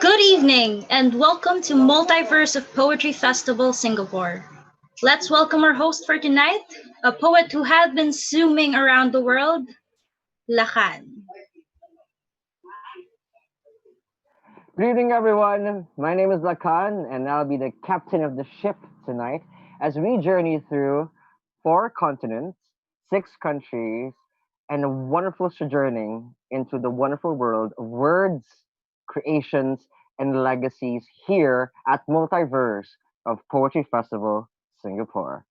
Good evening, and welcome to MultiVerse of Poetry Festival Singapore. Let's welcome our host for tonight, a poet who had been zooming around the world, Lakan. Good evening, everyone. My name is Lakan, and I'll be the captain of the ship tonight as we journey through four continents, six countries, and a wonderful sojourning into the wonderful world of words, creations, and legacies here at Multiverse of Poetry Festival Singapore.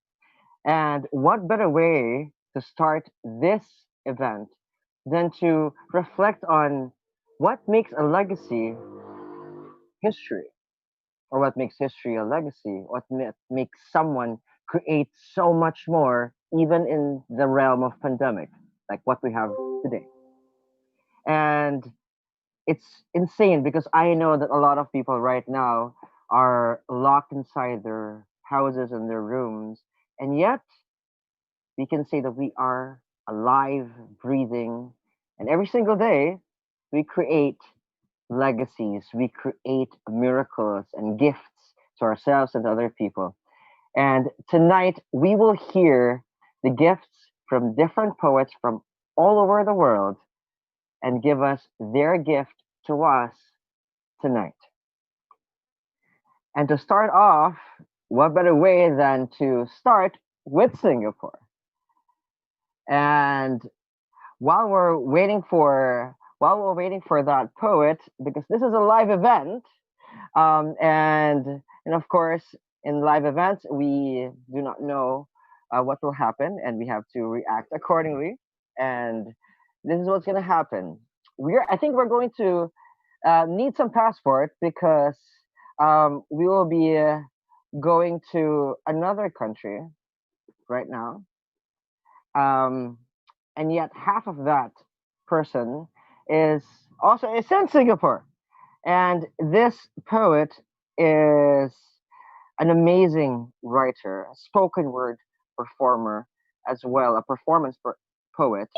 And what better way to start this event than to reflect on what makes a legacy history, or what makes history a legacy, makes someone create so much more, even in the realm of pandemic, like what we have today. And it's insane because I know that a lot of people right now are locked inside their houses and their rooms, and yet we can say that we are alive, breathing, and every single day we create legacies, we create miracles and gifts to ourselves and to other people. And tonight we will hear the gifts from different poets from all over the world and give us their gift to us tonight. And to start off, what better way than to start with Singapore? And while we're waiting for that poet, because this is a live event, and of course, in live events, we do not know what will happen, and we have to react accordingly. And this is what's going to happen. I think we're going to need some passport because we will be going to another country right now, um, and yet half of that person is is in Singapore. And this poet is an amazing writer, a spoken word performer as well, a poet.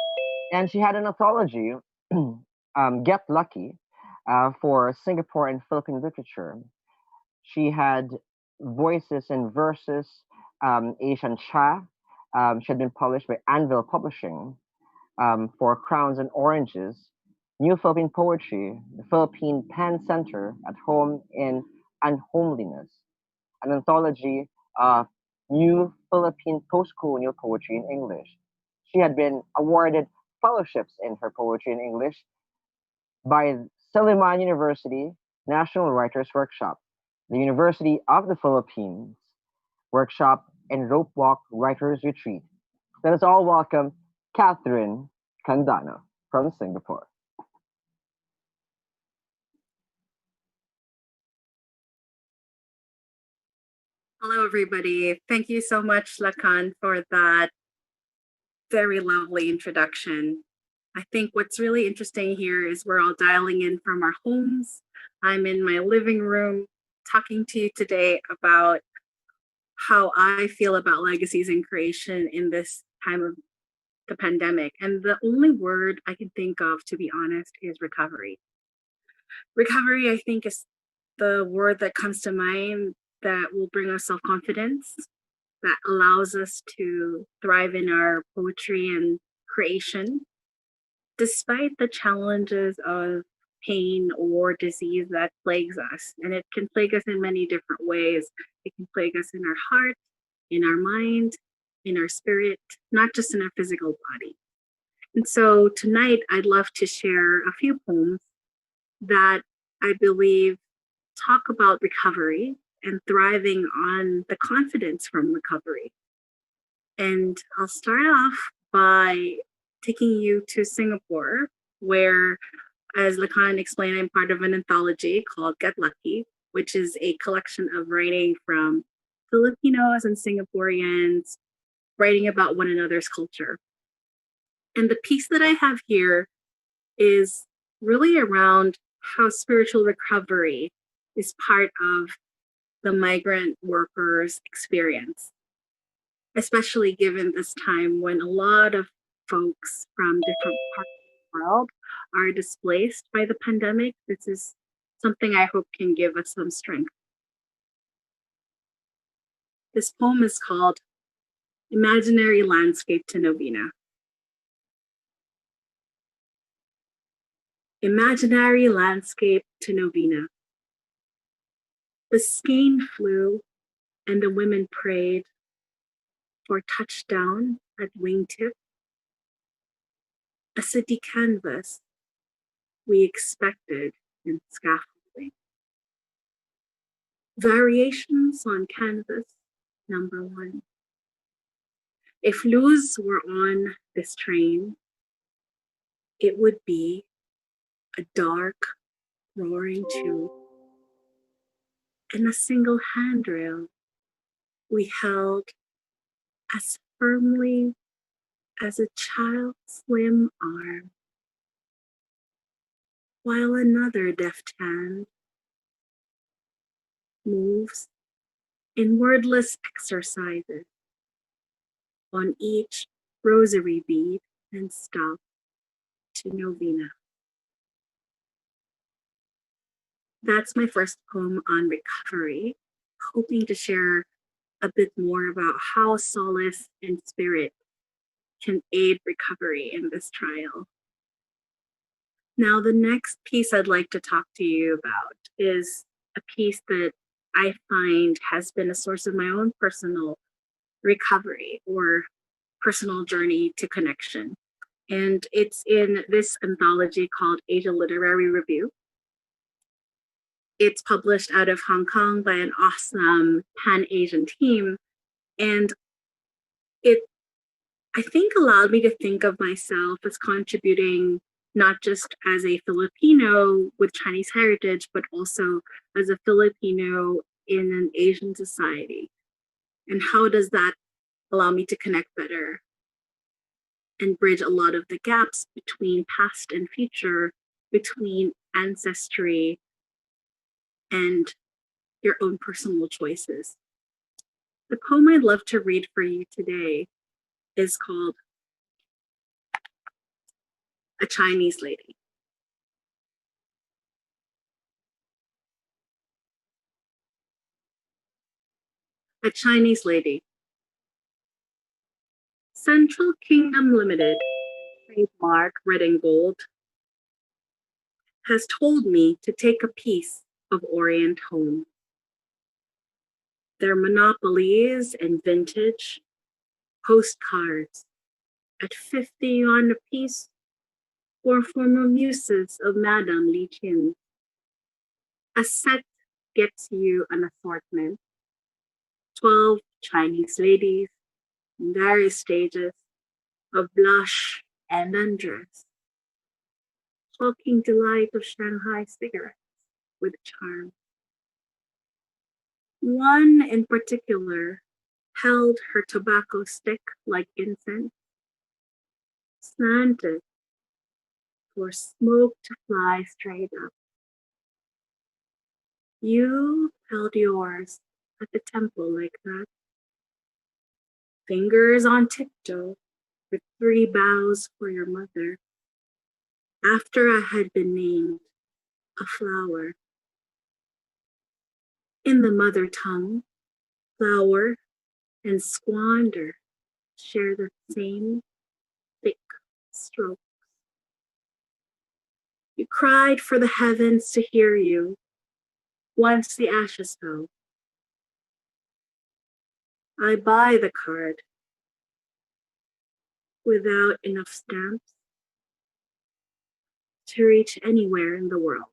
And she had an anthology, Get Lucky, for Singapore and Philippine literature. She had voices and verses, Asian Cha. She had been published by Anvil Publishing, for Crowns and Oranges, New Philippine Poetry, the Philippine Pen Center at Home in Unhomeliness, an anthology of new Philippine post-colonial poetry in English. She had been awarded fellowships in her poetry in English by Silliman University National Writers Workshop, the University of the Philippines Workshop, and Rope Walk Writers Retreat. Let us all welcome Catherine Candano from Singapore. Hello, everybody. Thank you so much, Lakan, for that very lovely introduction. I think what's really interesting here is we're all dialing in from our homes. I'm in my living room talking to you today about how I feel about legacies and creation in this time of the pandemic. And the only word I can think of, to be honest, is recovery. Recovery, I think, is the word that comes to mind that will bring us self confidence, that allows us to thrive in our poetry and creation, despite the challenges of pain or disease that plagues us. And it can plague us in many different ways. It can plague us in our heart, in our mind, in our spirit, not just in our physical body. And so tonight, I'd love to share a few poems that I believe talk about recovery and thriving on the confidence from recovery. And I'll start off by taking you to Singapore, where, as Lakan explained, I'm part of an anthology called Get Lucky, which is a collection of writing from Filipinos and Singaporeans writing about one another's culture. And the piece that I have here is really around how spiritual recovery is part of the migrant workers' experience, especially given this time when a lot of folks from different parts of the world are displaced by the pandemic, this is something I hope can give us some strength. This poem is called Imaginary Landscape to Novena. Imaginary landscape to Novena. The skein flew and the women prayed for touchdown at wingtip. A city canvas we expected in scaffolding. Variations on canvas number 1. If Luz were on this train, it would be a dark, roaring tube and a single handrail we held as firmly as a child's slim arm, while another deft hand moves in wordless exercises on each rosary bead and stop to novena. That's my first poem on recovery, hoping to share a bit more about how solace and spirit can aid recovery in this trial. Now, the next piece I'd like to talk to you about is a piece that I find has been a source of my own personal recovery or personal journey to connection. And it's in this anthology called Asia Literary Review. It's published out of Hong Kong by an awesome Pan-Asian team. And it, I think, allowed me to think of myself as contributing not just as a Filipino with Chinese heritage, but also as a Filipino in an Asian society. And how does that allow me to connect better and bridge a lot of the gaps between past and future, between ancestry and your own personal choices. The poem I'd love to read for you today is called A Chinese Lady. A Chinese Lady. Central Kingdom Limited, trademark red and gold, has told me to take a piece of Orient home. Their monopolies and vintage postcards at 50 yuan a piece for former muses of Madame Li Qin. A set gets you an assortment, 12 Chinese ladies in various stages of blush and undress, smoking delight of Shanghai cigarettes with charm. One in particular held her tobacco stick like incense, slanted for smoke to fly straight up. You held yours at the temple like that, fingers on tiptoe with 3 bows for your mother. After I had been named a flower. In the mother tongue, flower and squander share the same thick stroke. You cried for the heavens to hear you once the ashes fell. I buy the card without enough stamps to reach anywhere in the world.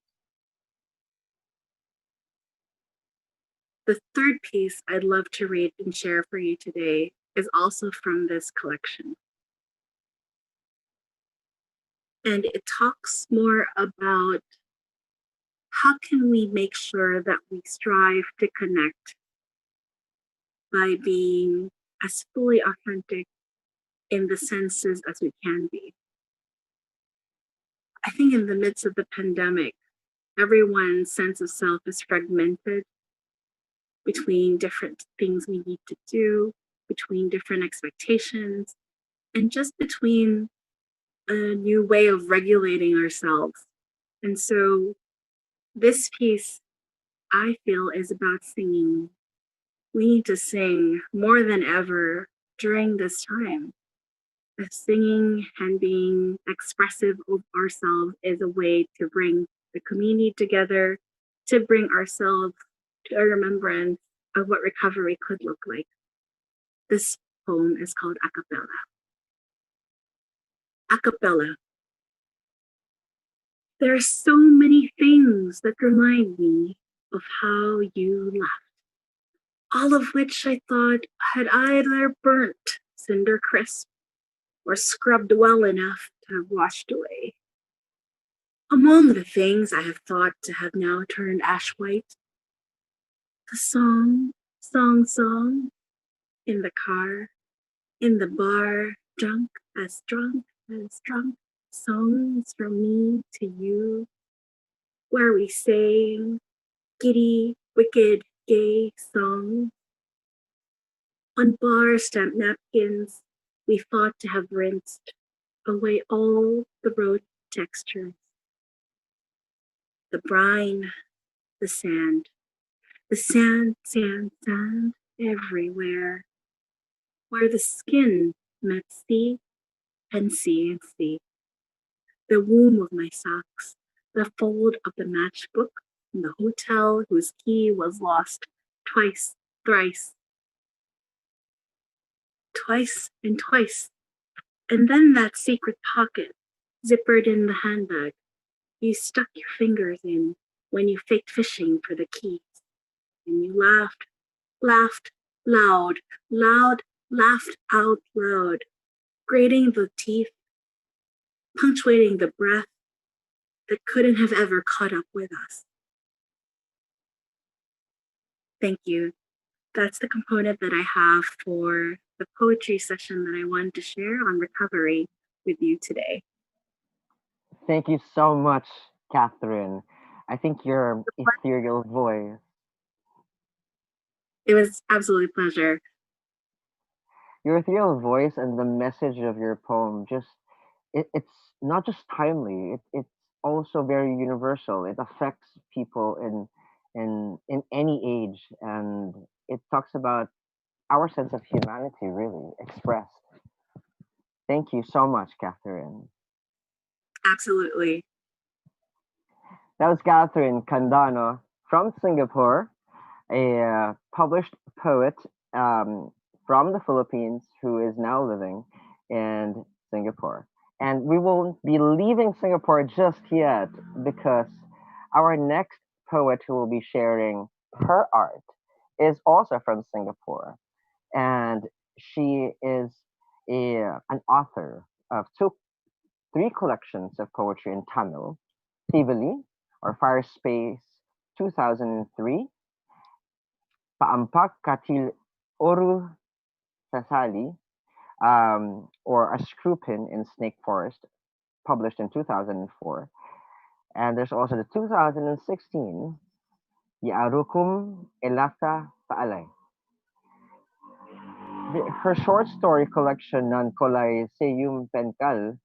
The third piece I'd love to read and share for you today is also from this collection. And it talks more about how can we make sure that we strive to connect by being as fully authentic in the senses as we can be. I think in the midst of the pandemic, everyone's sense of self is fragmented between different things we need to do, between different expectations, and just between a new way of regulating ourselves. And so this piece, I feel, is about singing. We need to sing more than ever during this time. Singing and being expressive of ourselves is a way to bring the community together, to bring ourselves to a remembrance of what recovery could look like. This poem is called A Cappella. A Cappella. There are so many things that remind me of how you laughed, all of which I thought had either burnt cinder crisp or scrubbed well enough to have washed away. Among the things I have thought to have now turned ash white, the song, in the car, in the bar, drunk, songs from me to you, where we sang giddy, wicked, gay songs. On bar stamp napkins, we fought to have rinsed away all the road textures. The brine, the sand everywhere, where the skin met sea and sea and sea. The womb of my socks, the fold of the matchbook in the hotel whose key was lost twice, thrice, twice and twice. And then that secret pocket, zippered in the handbag, you stuck your fingers in when you faked fishing for the keys. And you laughed loud, laughed out loud, grating the teeth, punctuating the breath that couldn't have ever caught up with us. Thank you. That's the component that I have for the poetry session that I wanted to share on recovery with you today. Thank you so much, Catherine. I think your ethereal voice. It was absolutely a pleasure. Your ethereal voice and the message of your poem it's not just timely, it's also very universal. It affects people in any age, and it talks about our sense of humanity really expressed. Thank you so much, Catherine. Absolutely. That was Catherine Candano from Singapore, a published poet from the Philippines who is now living in Singapore. And we won't be leaving Singapore just yet because our next poet who will be sharing her art is also from Singapore. And she is an author of three collections of poetry in Tamil: Tivoli, or Fire Space 2003, Paampak Katil Oru Sasali, or A Screwpin in Snake Forest, published in 2004. And there's also the 2016 Yaarukum Elasa Paalay. Her short story collection Nan Kolay Seyum Penkal,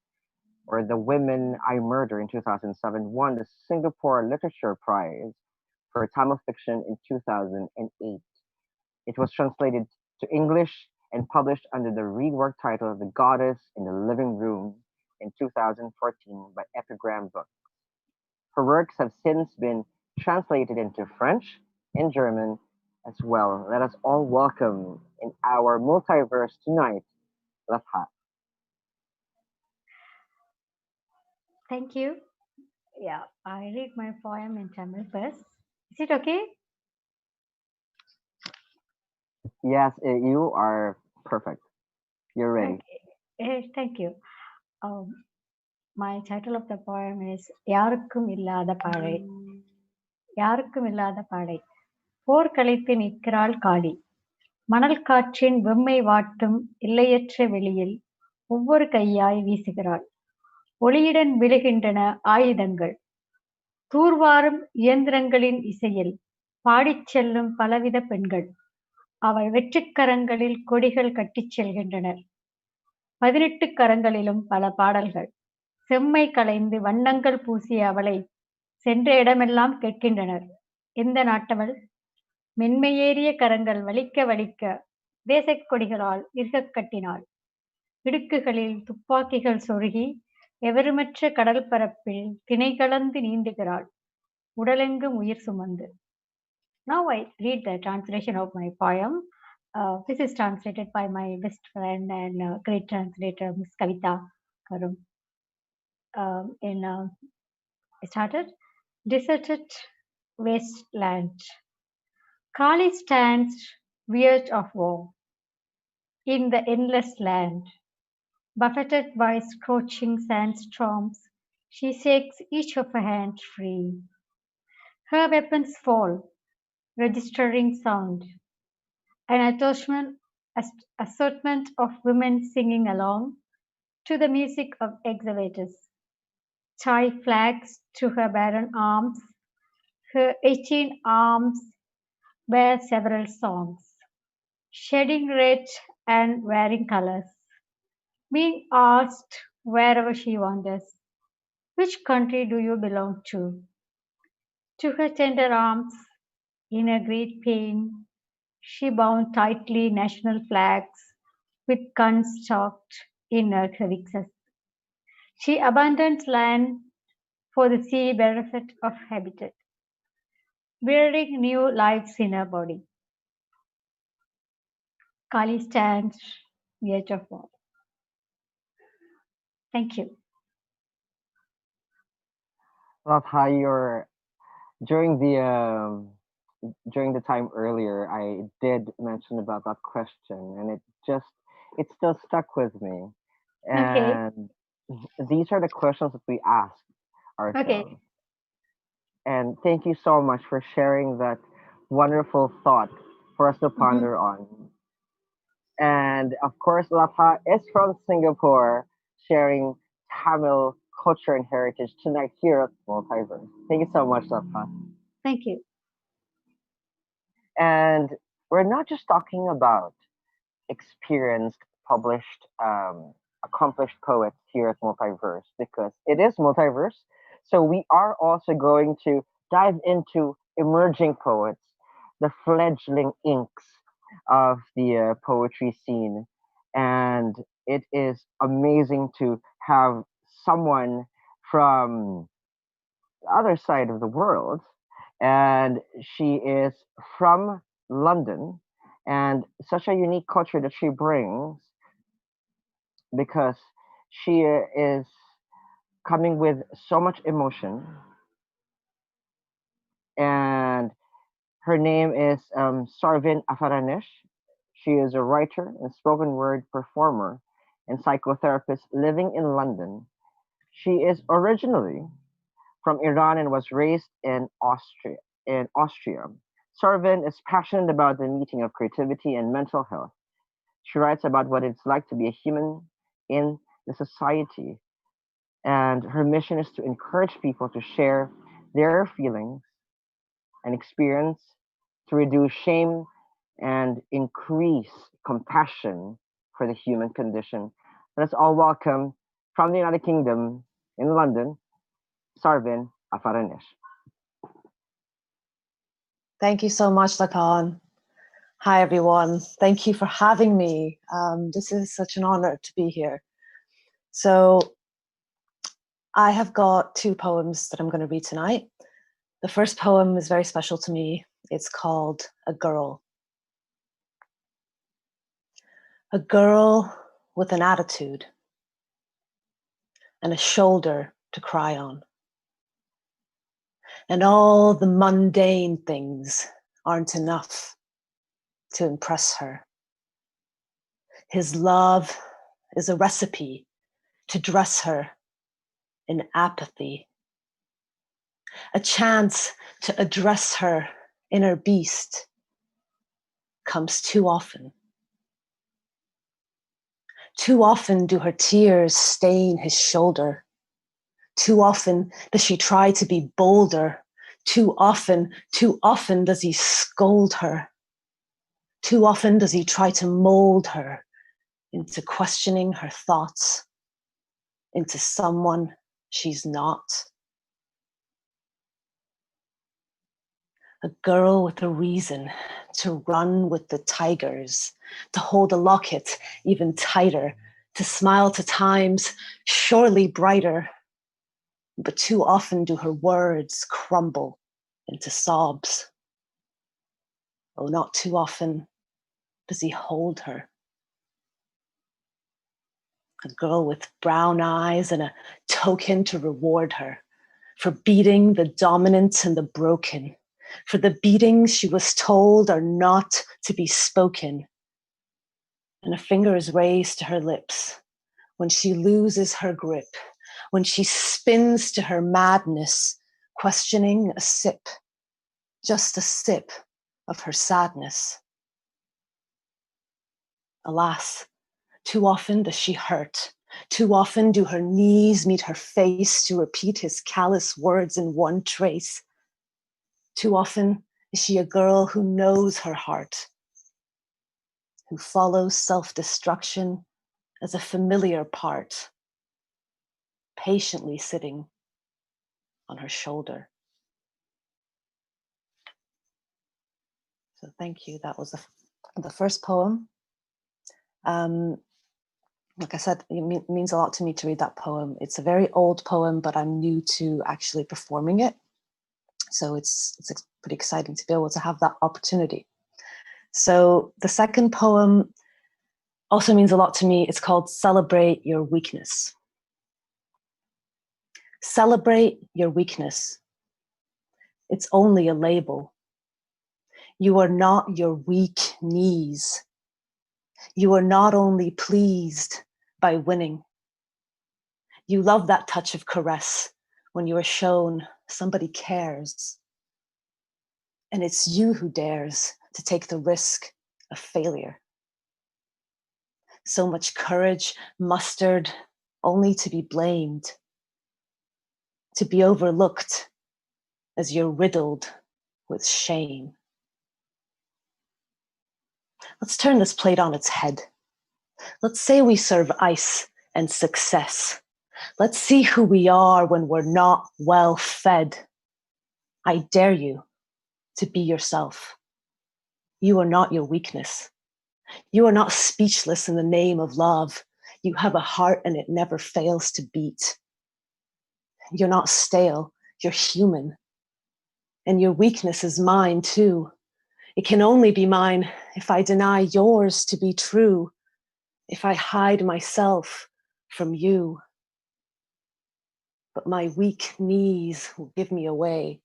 or The Women I Murder in 2007, won the Singapore Literature Prize for Tamil fiction in 2008. It was translated to English and published under the rework title The Goddess in the Living Room in 2014 by Epigram Books. Her works have since been translated into French and German as well. Let us all welcome in our multiverse tonight, Latha. Thank you. Yeah, I read my poem in Tamil first. Is it okay? Yes, you are perfect. You're ready. Okay. Thank you. My title of the poem is யாருக்கும் இல்லாத பாடை. யாருக்கும் இல்லாத பாடை. போர் கலைத்து நிற்கிறாள் காளி. மணல் காற்றின் வெம்மை வாட்டும் எல்லையற்ற வெளியில் ஒவ்வொரு கையாய் வீசுகிறாள். ஒளியுடன் விழுகின்றன ஆயுதங்கள். தூர்வாரும் இயந்திரங்களின் இசையில் பாடிச் செல்லும் பலவித பெண்கள். அவள் வெற்றுக்கரங்களில் கொடிகள் கட்டிச் செல்கின்றனர். 18 கரங்களிலும் பல பாடல்கள். செம்மை களைந்து வண்ணங்கள் பூசிய அவளை சென்ற இடமெல்லாம் கேட்கின்றனர். எந்த நாட்டவள்? மென்மையேறிய கரங்கள் வலிக்க வலிக்க தேசக் கொடிகளால் இறுகக் கட்டினாள். இடுக்குகளில் துப்பாக்கிகள் சொருகி எவருமற்ற கடல் பரப்பில் திணை கலந்து நீந்துகிறாள். உடலெங்கும் உயிர் சுமந்து. Now I read the translation of my poem. This is translated by my best friend and great translator, Miss Kavita Karum. I started. Deserted wasteland. Kali stands weird of war in the endless land. Buffeted by scorching sandstorms, she shakes each of her hands free. Her weapons fall, registering sound. An assortment of women singing along to the music of excavators. Tie flags to her barren arms. Her 18 arms bear several songs, shedding red and wearing colors. Being asked wherever she wanders, which country do you belong to? To her tender arms, in her great pain, she bound tightly national flags with guns stocked in her crevices. She abandons land for the sea bereft of habitat, bearing new lives in her body. Kali stands, the edge of war. Thank you. Love how you're during the time earlier. I did mention about that question, and it still stuck with me. Okay. And these are the questions that we ask ourselves. Okay. And thank you so much for sharing that wonderful thought for us to ponder on. And of course, Latha is from Singapore, sharing Tamil culture and heritage tonight here at MultiVerse. Thank you so much, Latha. Thank you. And we're not just talking about experienced, published, accomplished poets here at MultiVerse, because it is MultiVerse. So we are also going to dive into emerging poets, the fledgling inks of the poetry scene. And it is amazing to have someone from the other side of the world. And she is from London, and such a unique culture that she brings, because she is coming with so much emotion. And her name is Sarvin Afaranesh. She is a writer and spoken word performer and psychotherapist living in London. She is originally from Iran and was raised in Austria. Sarvin is passionate about the meeting of creativity and mental health. She writes about what it's like to be a human in the society, and her mission is to encourage people to share their feelings and experience, to reduce shame and increase compassion for the human condition. Let us all welcome from the United Kingdom in London, Sarvin Afaranesh. Thank you so much, Lakan. Hi, everyone. Thank you for having me. This is such an honor to be here. So I have got two poems that I'm going to read tonight. The first poem is very special to me. It's called A Girl. A girl with an attitude and a shoulder to cry on. And all the mundane things aren't enough to impress her. His love is a recipe to dress her in apathy. A chance to address her inner beast comes too often. Too often do her tears stain his shoulder. Too often does she try to be bolder. Too often does he scold her. Too often does he try to mold her into questioning her thoughts, into someone she's not. A girl with a reason to run with the tigers, to hold a locket even tighter, to smile to times surely brighter. But too often do her words crumble into sobs. Oh, not too often does he hold her. A girl with brown eyes and a token to reward her for beating the dominant and the broken, for the beatings she was told are not to be spoken. And a finger is raised to her lips when she loses her grip, when she spins to her madness, questioning a sip, just a sip of her sadness. Alas, too often does she hurt. Too often do her knees meet her face to repeat his callous words in one trace. Too often is she a girl who knows her heart, who follows self-destruction as a familiar part, patiently sitting on her shoulder. So thank you. That was the first poem. Like I said, it means a lot to me to read that poem. It's a very old poem, but I'm new to actually performing it. So it's pretty exciting to be able to have that opportunity. So the second poem also means a lot to me. It's called Celebrate Your Weakness. Celebrate your weakness. It's only a label. You are not your weak knees. You are not only pleased by winning. You love that touch of caress when you are shown somebody cares. And it's you who dares to take the risk of failure. So much courage mustered only to be blamed, to be overlooked as you're riddled with shame. Let's turn this plate on its head. Let's say we serve ice and success. Let's see who we are when we're not well fed. I dare you to be yourself. You are not your weakness. You are not speechless in the name of love. You have a heart and it never fails to beat. You're not stale, you're human. And your weakness is mine too. It can only be mine if I deny yours to be true, if I hide myself from you. But my weak knees will give me away.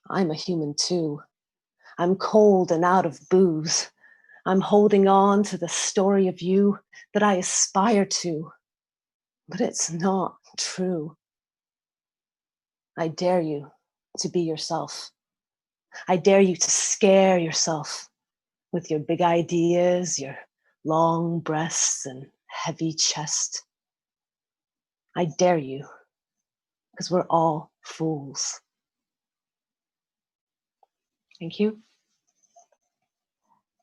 I'm a human too. I'm cold and out of booze. I'm holding on to the story of you that I aspire to, but it's not true. I dare you to be yourself. I dare you to scare yourself with your big ideas, your long breasts and heavy chest. I dare you, because we're all fools. Thank you.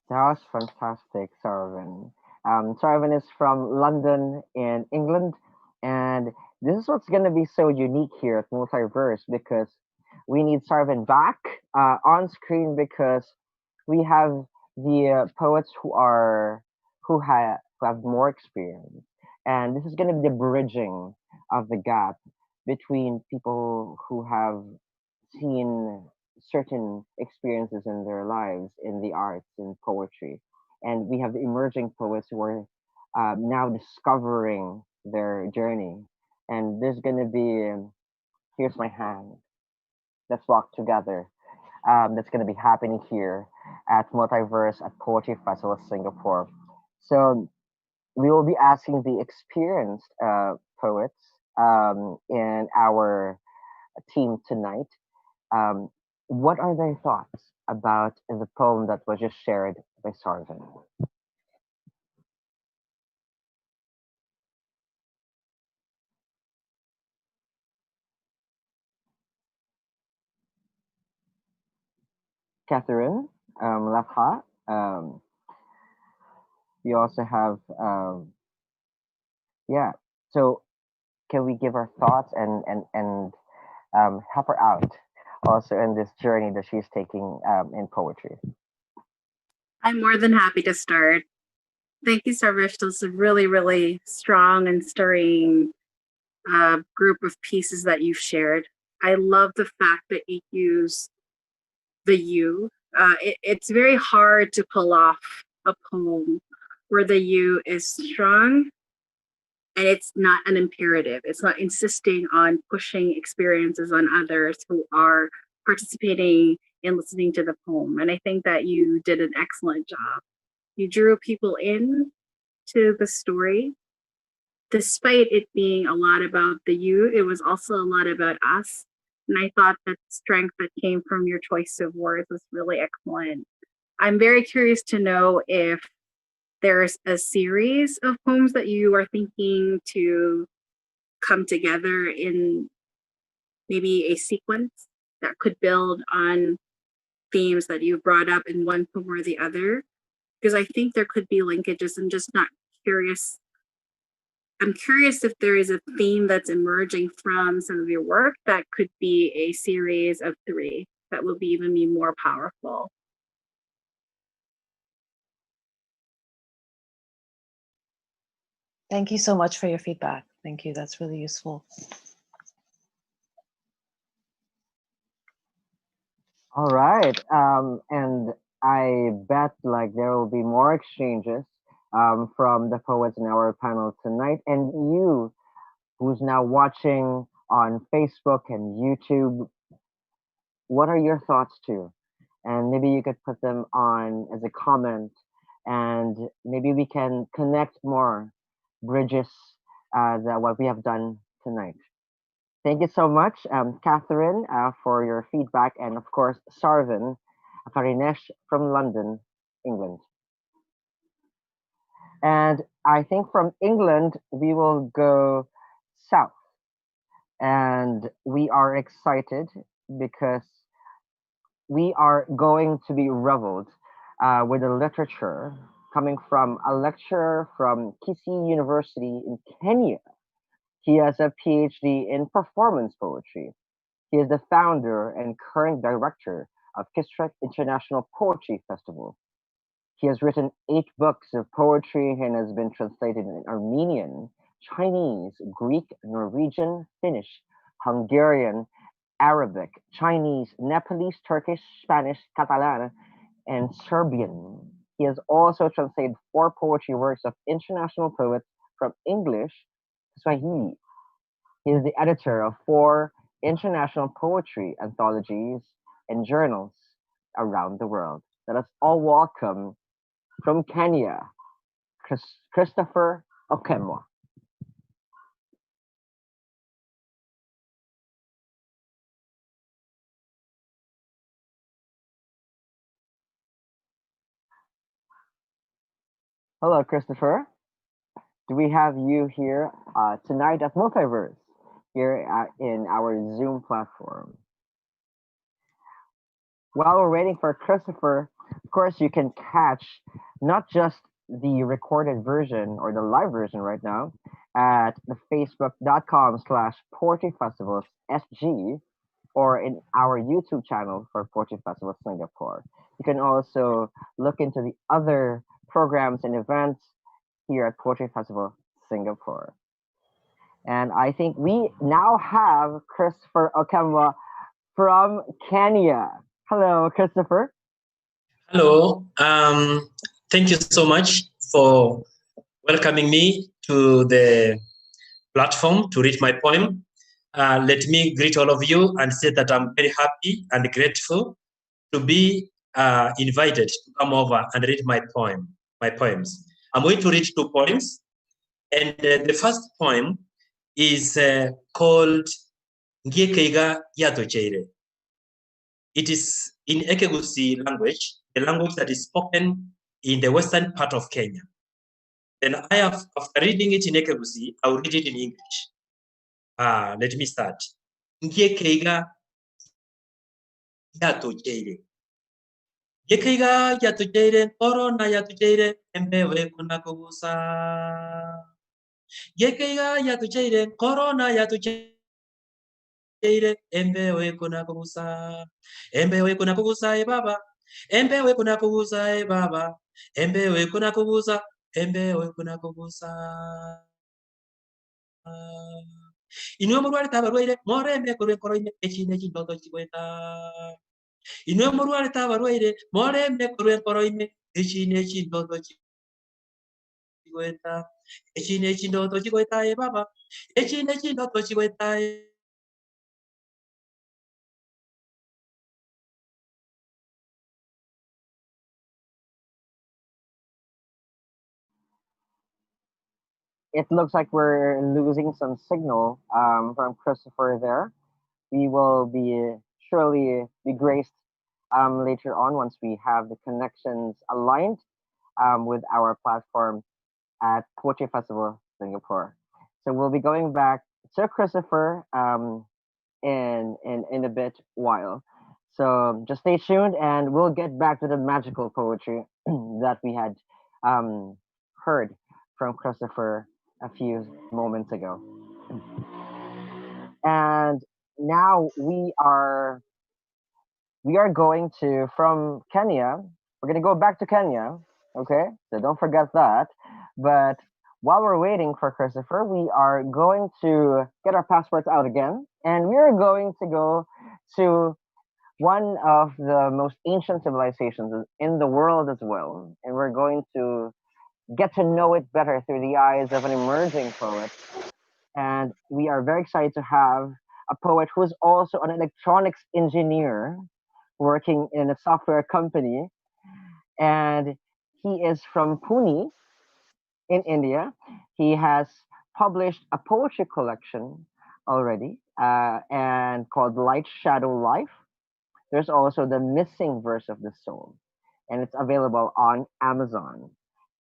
That was fantastic, Sarvan. Sarvan is from London in England, and this is what's going to be so unique here at MultiVerse because we need Sarvan back on screen because we have the poets who have more experience, and this is going to be the bridging of the gap between people who have seen certain experiences in their lives in the arts in poetry, and we have the emerging poets who are now discovering their journey. And there's going to be here's my hand, let's walk together. That's going to be happening here at Multiverse at Poetry Festival Singapore. So we will be asking the experienced poets in our team tonight, um, what are their thoughts about the poem that was just shared by Sarvan? Catherine, Latha, we also have, yeah. So can we give our thoughts and help her out also in this journey that she's taking in poetry? I'm more than happy to start. Thank you, Sarvesh. Those are really, really strong and stirring group of pieces that you've shared. I love the fact that you use the you. It's very hard to pull off a poem where the you is strong and it's not an imperative. It's not insisting on pushing experiences on others who are participating in listening to the poem. And I think that you did an excellent job. You drew people in to the story. Despite it being a lot about the you, it was also a lot about us. And I thought that strength that came from your choice of words was really excellent. I'm very curious to know if there's a series of poems that you are thinking to come together in maybe a sequence that could build on themes that you brought up in one poem or the other. Because I think there could be linkages. I'm curious if there is a theme that's emerging from some of your work that could be a series of 3 that will be even more powerful. Thank you so much for your feedback. Thank you. That's really useful. All right. And I bet like there will be more exchanges from the poets in our panel tonight. And you, who's now watching on Facebook and YouTube, what are your thoughts too? And maybe you could put them on as a comment, and maybe we can connect more bridges that what we have done tonight. Thank you so much, Catherine, for your feedback, and of course, Sarvin Karinesh from London, England. And I think from England, we will go south. And we are excited because we are going to be reveled with a literature coming from a lecturer from Kisii University in Kenya. He has a PhD in performance poetry. He is the founder and current director of Kisrek International Poetry Festival. He has written 8 books of poetry and has been translated in Armenian, Chinese, Greek, Norwegian, Finnish, Hungarian, Arabic, Chinese, Nepalese, Turkish, Spanish, Catalan, and Serbian. He has also translated 4 poetry works of international poets from English to Swahili. He is the editor of 4 international poetry anthologies and journals around the world. Let us all welcome from Kenya, Christopher Okemwa. Hello, Christopher. Do we have you here tonight at MultiVerse, here in our Zoom platform? While we're waiting for Christopher, of course, you can catch not just the recorded version or the live version right now at the facebook.com/poetryfestivalsSG or in our YouTube channel for Poetry Festival Singapore. You can also look into the other programs and events here at Poetry Festival Singapore. And I think we now have Christopher Okemwa from Kenya. Hello, Christopher. Hello. Thank you so much for welcoming me to the platform to read my poem. Let me greet all of you and say that I'm very happy and grateful to be invited to come over and read my poems. I'm going to read 2 poems. And the first poem is called Ngiekeiga Yatocheire. It is in Ekegusi language, the language that is spoken in the western part of Kenya. Then after reading it in Ekegusi, I'll read it in English. Let me start. Ngiekeiga Yatocheire. Ngiekeiga Yatocheire, Corona Yatocheire, Embewe Kunakogusa. Gekeiga ya tucheire, corona ya tucheire, embewe kuna kubusa. Embewe kuna kubusa e baba. Embewe kuna kubusa e baba. Embewe kuna kubusa. Embewe kuna kubusa. Inwe murware tabarwaire, morembe kurwe koroime, echine chindoto chikweta. Inwe murware tabarwaire, morembe kurwe koroime, echine chindoto chikweta. Echine chindoto chikweta e baba. Echine chindoto chikweta e. It looks like we're losing some signal from Christopher there. We will be surely be graced later on once we have the connections aligned with our platform at Poetry Festival Singapore. So we'll be going back to Christopher in a bit while. So just stay tuned, and we'll get back to the magical poetry that we had heard from Christopher a few moments ago. And now we are going to from Kenya. We're going to go back to Kenya. Okay, so don't forget that. But while we're waiting for Christopher, we are going to get our passports out again, and we are going to go to one of the most ancient civilizations in the world as well, and we're going to get to know it better through the eyes of an emerging poet. And we are very excited to have a poet who's also an electronics engineer working in a software company. And he is from Pune in India. He has published a poetry collection already and called Light Shadow Life. There's also The Missing Verse of the Soul, and it's available on Amazon.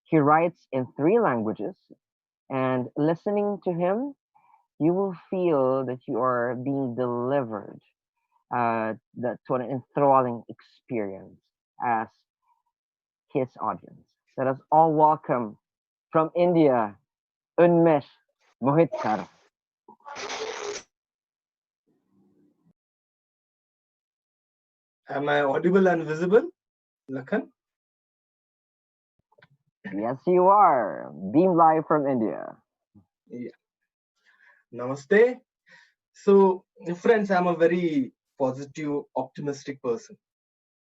He writes in 3 languages, and listening to him, you will feel that you are being delivered to an enthralling experience as his audience. Let us all welcome from India, Unmesh Mohitkar. Am I audible and visible, Lakhan? Yes, you are. Beam live from India. Yeah. Namaste. So, friends, I'm a very positive, optimistic person,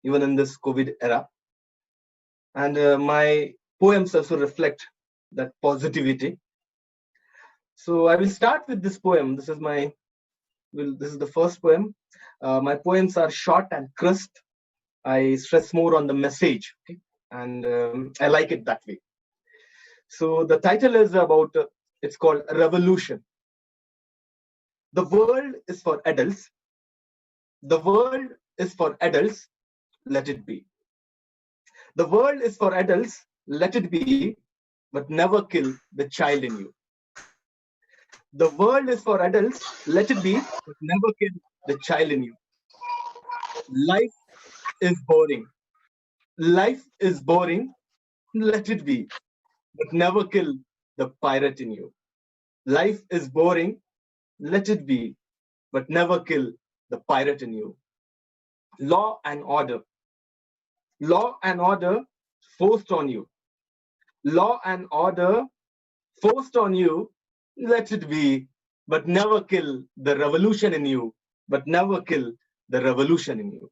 even in this COVID era. And my poems also reflect that positivity. So I will start with this poem. This is the first poem. My poems are short and crisp. I stress more on the message, okay? And I like it that way. So the title is about, it's called Revolution. The world is for adults. The world is for adults. Let it be. The world is for adults. Let it be, but never kill the child in you. The world is for adults. Let it be, but never kill the child in you. Life is boring. Life is boring. Let it be, but never kill the pirate in you. Life is boring. Let it be, but never kill the pirate in you. Law and order. Law and order forced on you. Law and order forced on you. Let it be, but never kill the revolution in you. But never kill the revolution in you.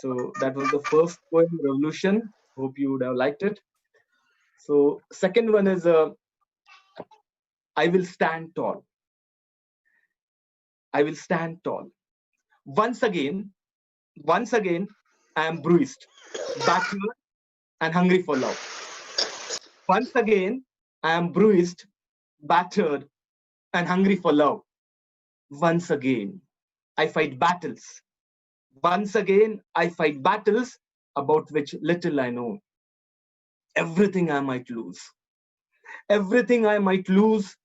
So that was the first poem, Revolution. Hope you would have liked it. So second one is I will stand tall. I will stand tall. Once again, I am bruised, battered, and hungry for love. Once again, I am bruised, battered, and hungry for love. Once again, I fight battles. Once again, I fight battles about which little I know. Everything I might lose. Everything I might lose.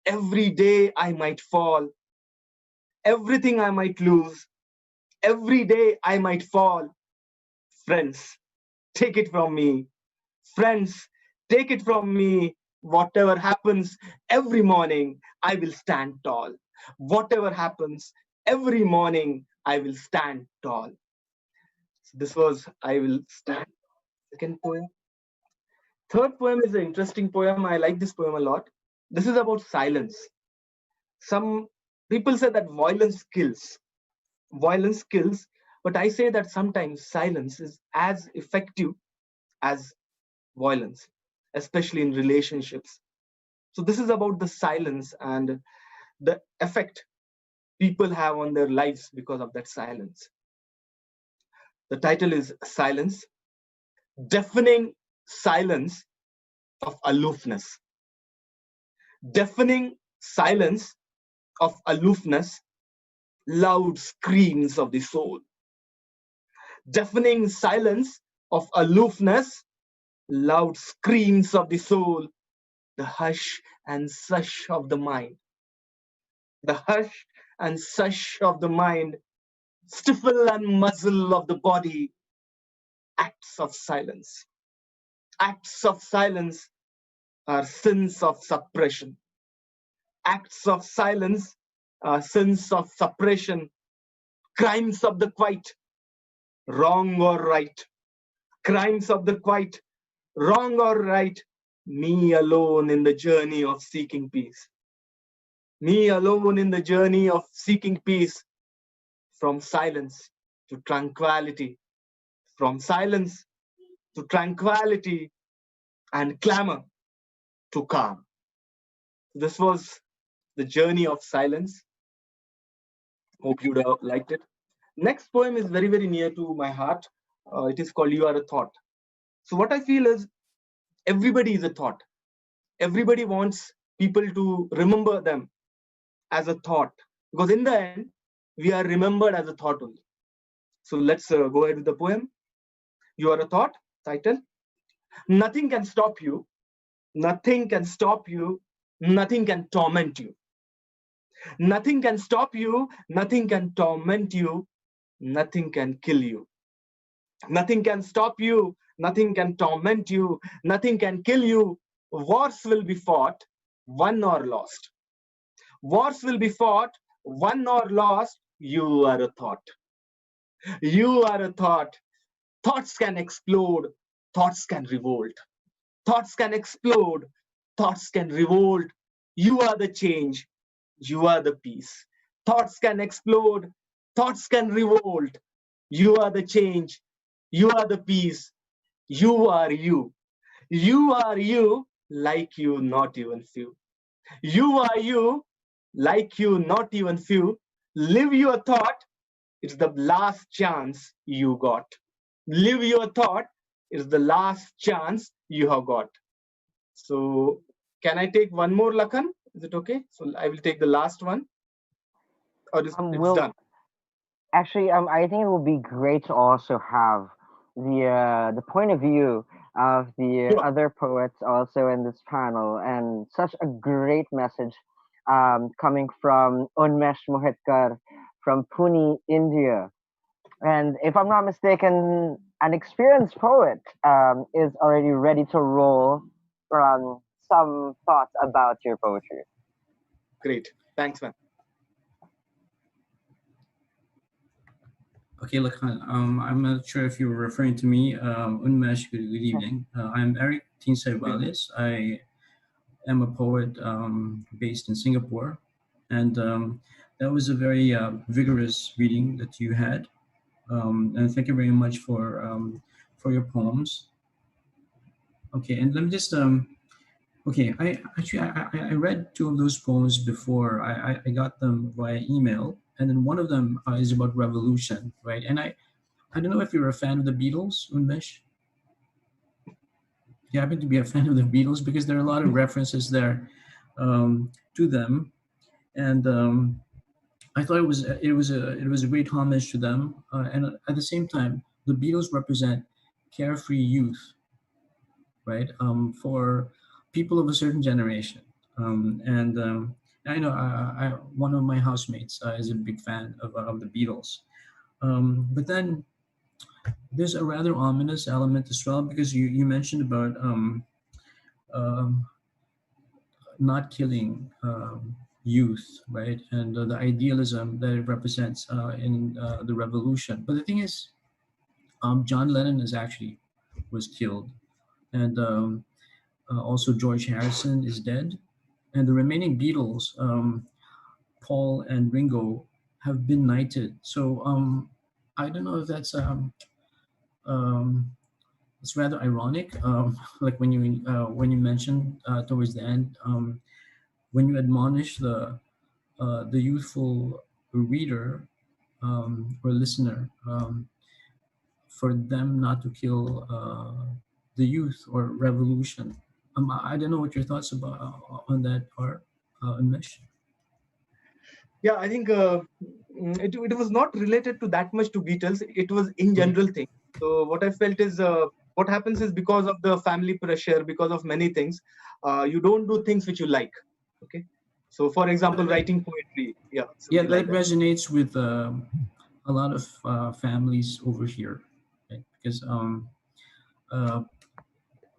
Every day I might fall. Everything I might lose. Every day I might fall. Friends, take it from me. Friends, take it from me. Whatever happens every morning, I will stand tall. Whatever happens every morning, I will stand tall. So this was I Will Stand. Second poem. Third poem is an interesting poem. I like this poem a lot. This is about silence. Some people say that violence kills. Violence kills, but I say that sometimes silence is as effective as violence, especially in relationships. So this is about the silence and the effect people have on their lives because of that silence. The title is Silence, Deafening Silence of Aloofness. Deafening silence of aloofness, loud screams of the soul. Deafening silence of aloofness, loud screams of the soul, the hush and sush of the mind. The hush and sush of the mind, stifle and muzzle of the body, acts of silence. Acts of silence are sins of suppression. Acts of silence are sins of suppression, crimes of the quiet, wrong or right. Crimes of the quiet, wrong or right. Me alone in the journey of seeking peace. Me alone in the journey of seeking peace, from silence to tranquility, from silence to tranquility and clamor to calm. This was the journey of silence. Hope you'd have liked it. Next poem is very, very near to my heart. It is called You Are a Thought. So what I feel is everybody is a thought. Everybody wants people to remember them as a thought, because in the end, we are remembered as a thought only. So let's go ahead with the poem. You Are a Thought, title. Nothing can stop you. Nothing can stop you. Nothing can torment you. Nothing can stop you. Nothing can torment you. Nothing can kill you. Nothing can stop you. Nothing can torment you. Nothing can kill you. Wars will be fought, won or lost. Wars will be fought, won or lost. You are a thought. You are a thought. Thoughts can explode. Thoughts can revolt. Thoughts can explode. Thoughts can revolt. You are the change. You are the peace. Thoughts can explode. Thoughts can revolt. You are the change. You are the peace. You are you. You are you, like you, not even few. You are you, like you, not even few. Live your thought. It's the last chance you got. Live your thought. It's the last chance you have got. So, can I take one more, Lakhan? Is it okay? So, I will take the last one. Or it's done. Actually, I think it would be great to also have the point of view of the other poets also in this panel, and such a great message coming from Unmesh Mohitkar from Pune, India. And if I'm not mistaken, an experienced poet is already ready to roll some thoughts about your poetry. Great. Thanks, man. Okay, Lakhan, I'm not sure if you were referring to me. Unmesh, good evening. I'm Eric Tinsay-Valles. I am a poet based in Singapore. And that was a very vigorous reading that you had. And thank you very much for your poems. Okay, and let me just okay. I read two of those poems before. I got them via email, and then one of them is about revolution, right? And I don't know if you're a fan of the Beatles, Unmesh. You happen to be a fan of the Beatles, because there are a lot of references there to them, and I thought it was a great homage to them, and at the same time, the Beatles represent carefree youth, right? For people of a certain generation, and I know one of my housemates is a big fan of the Beatles, but then there's a rather ominous element as well, because you mentioned about not killing youth, right? And the idealism that it represents in the revolution. But the thing is, John Lennon was killed, and also George Harrison is dead, and the remaining Beatles, Paul and Ringo, have been knighted. So I don't know if that's um, it's rather ironic. Like when you mentioned towards the end, when you admonish the youthful reader or listener, for them not to kill the youth or revolution. I don't know what your thoughts about on that are, Unmesh. Yeah, I think it was not related to that much to Beatles. It was in general thing. So what I felt is what happens is because of the family pressure, because of many things, you don't do things which you like. Okay. So for example, writing poetry, yeah, Yeah, something that like that. resonates with a lot of families over here, right? Because uh,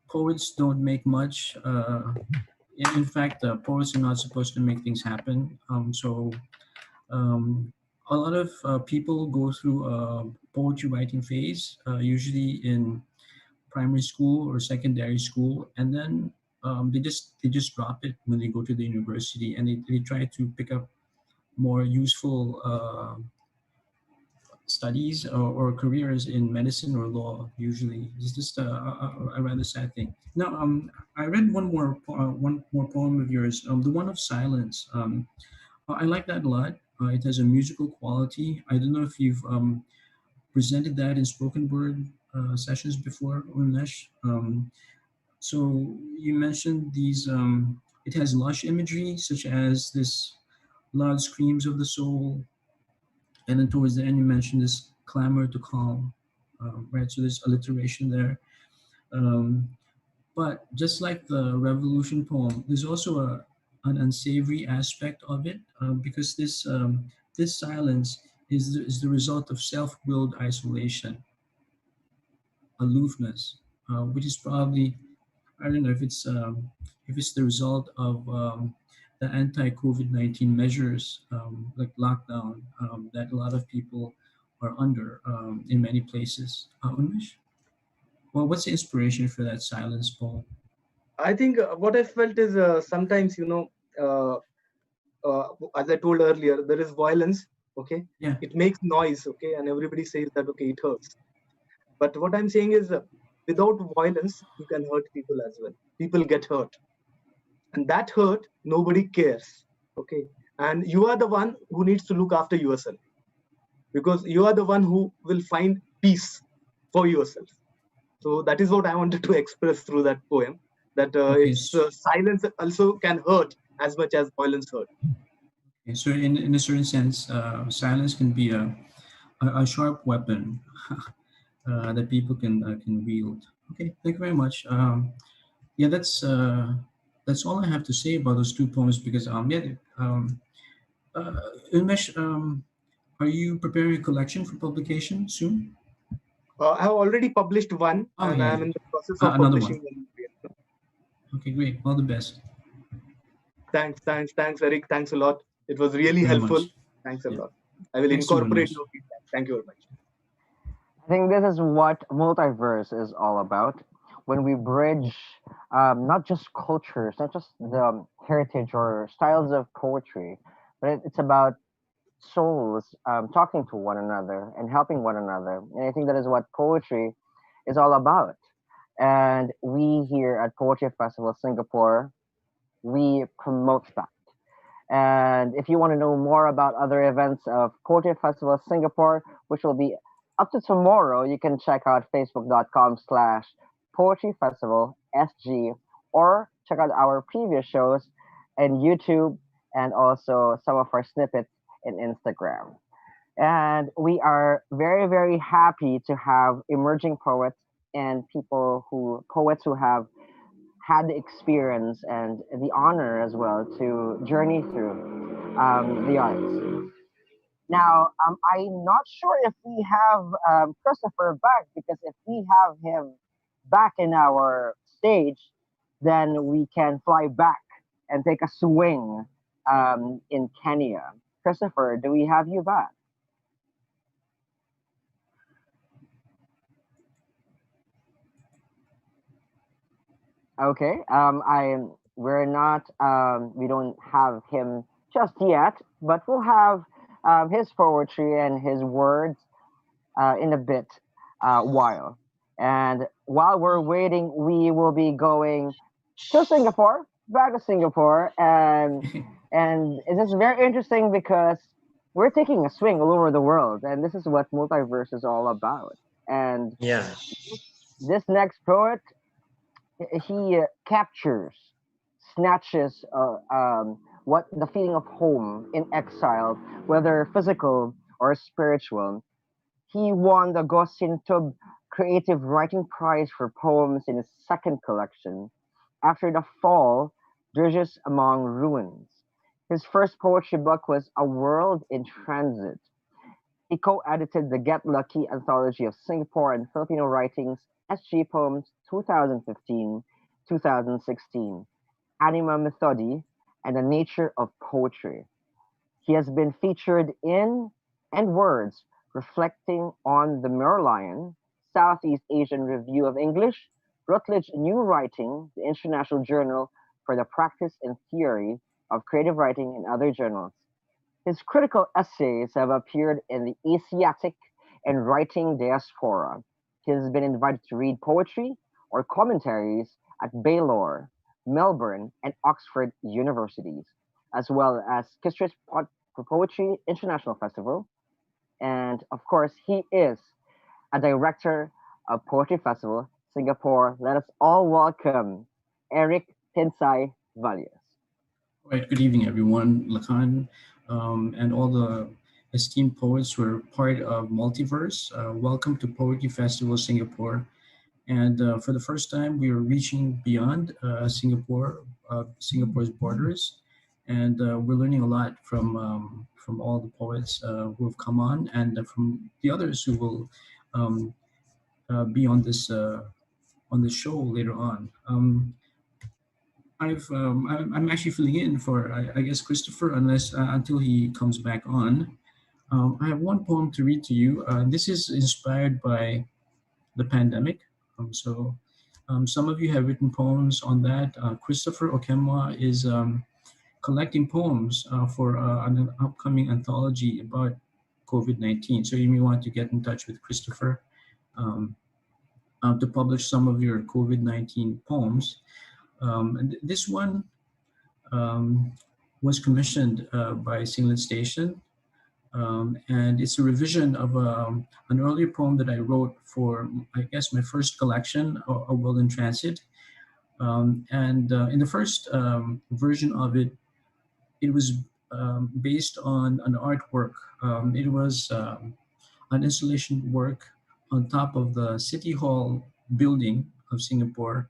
poets don't make much. In fact, poets are not supposed to make things happen. So um, a lot of people go through a poetry writing phase, usually in primary school or secondary school, and then they just drop it when they go to the university, and they try to pick up more useful studies or careers in medicine or law. Usually, it's just a rather sad thing. Now, I read one more poem of yours, the one of silence. I like that a lot. It has a musical quality. I don't know if you've presented that in spoken word sessions before, Umesh. So you mentioned these. It has lush imagery, such as this loud screams of the soul, and then towards the end you mentioned this clamor to calm, right? So there's alliteration there. Um, but just like the revolution poem, there's also an unsavory aspect of it, because this silence is the result of self-willed isolation, aloofness, which is probably, I don't know if it's the result of the anti-COVID-19 measures, like lockdown, that a lot of people are under in many places. Umesh? Well, what's the inspiration for that silence, Paul? I think what I felt is sometimes, uh, as I told earlier, there is violence. Okay, Yeah. it makes noise. Okay, and everybody says that okay, it hurts. But what I'm saying is, without violence, you can hurt people as well. People get hurt, and that hurt, nobody cares. Okay, and you are the one who needs to look after yourself because you are the one who will find peace for yourself. So that is what I wanted to express through that poem. That Okay. it's silence also can hurt as much as violence hurt. Okay, so in a certain sense, silence can be a sharp weapon that people can wield. Okay, thank you very much. Yeah, that's all I have to say about those two poems because uh, Unmesh, are you preparing a collection for publication soon? I have already published one, Oh and I yeah, am in the process of another publishing one. one. Okay, great. All the best. Thanks, Eric. Thanks a lot. It was Thank you really very helpful. much. Thanks a Yeah. lot. I will Thanks to incorporate Unmesh. your feedback. Thank you very much. I think this is what multiverse is all about. When we bridge not just cultures, not just the heritage or styles of poetry, but it's about souls talking to one another and helping one another. And I think that is what poetry is all about. And we here at Poetry Festival Singapore, we promote that. And if you want to know more about other events of Poetry Festival Singapore, which will be up to tomorrow, you can check out facebook.com/ Poetry Festival SG, or check out our previous shows and YouTube, and also some of our snippets in Instagram. And we are very, very happy to have emerging poets and poets who have had the experience and the honor as well to journey through the arts. Now, I'm not sure if we have Christopher back, because if we have him back in our stage, then we can fly back and take a swing in Kenya. Christopher, do we have you back? Okay. We're not we don't have him just yet, but we'll have his poetry and his words in a bit while. And while we're waiting, we will be going to Singapore, back to Singapore, and this is very interesting because we're taking a swing all over the world, and this is what multiverse is all about. And Yeah. this next poet, he captures, snatches what the feeling of home in exile, whether physical or spiritual. He won the Gossin Tub Creative Writing Prize for poems in his second collection, After the Fall, Dirges Among Ruins. His first poetry book was A World in Transit. He co-edited the Get Lucky Anthology of Singapore and Filipino Writings, SG Poems 2015-2016, Anima Methodi, and The Nature of Poetry. He has been featured in And Words, reflecting on the Merlion, Southeast Asian Review of English, Routledge New Writing, the International Journal for the Practice and Theory of Creative Writing, and other journals. His critical essays have appeared in the Asiatic and Writing Diaspora. He has been invited to read poetry or commentaries at Baylor, Melbourne, and Oxford universities, as well as Kistrich Poetry International Festival. And of course, he is a director of Poetry Festival Singapore. Let us all welcome Eric Tinsay Valles. All right, good evening, everyone. Lakan and all the esteemed poets who are part of MultiVerse. Welcome to Poetry Festival Singapore. And for the first time, we are reaching beyond Singapore's borders. And we're learning a lot from all the poets who have come on and from the others who will be on this show later on. I'm actually filling in for I guess Christopher unless until he comes back on. I have one poem to read to you. This is inspired by the pandemic. Some of you have written poems on that. Christopher Okemwa is collecting poems for an upcoming anthology about COVID-19. So you may want to get in touch with Christopher to publish some of your COVID-19 poems. And this one was commissioned by Singlet Station, and it's a revision of an earlier poem that I wrote for, I guess, my first collection, A World in Transit. And in the first version of it, it was based on an artwork. It was an installation work on top of the City Hall building of Singapore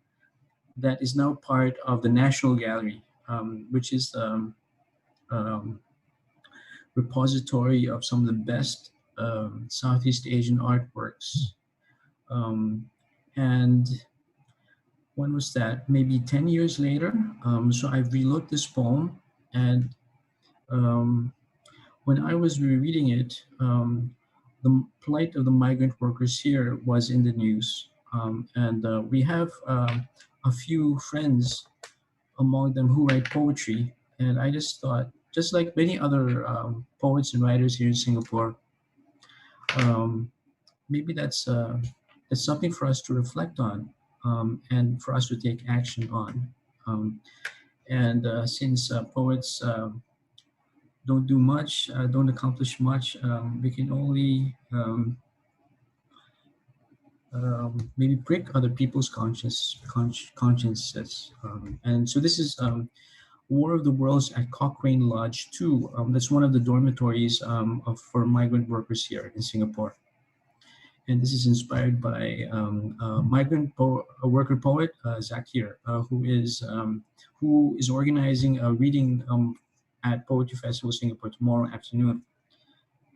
that is now part of the National Gallery, which is repository of some of the best Southeast Asian artworks. And when was that? Maybe 10 years later. So I relooked this poem, and when I was rereading it, the plight of the migrant workers here was in the news. And we have a few friends among them who write poetry. And I just thought, just like many other poets and writers here in Singapore, maybe that's something for us to reflect on and for us to take action on. And since poets don't do much, don't accomplish much, we can only maybe prick other people's consciences. And so this is War of the Worlds at Cochrane Lodge 2. That's one of the dormitories for migrant workers here in Singapore. And this is inspired by a worker poet, Zakir, who is organizing a reading at Poetry Festival Singapore tomorrow afternoon.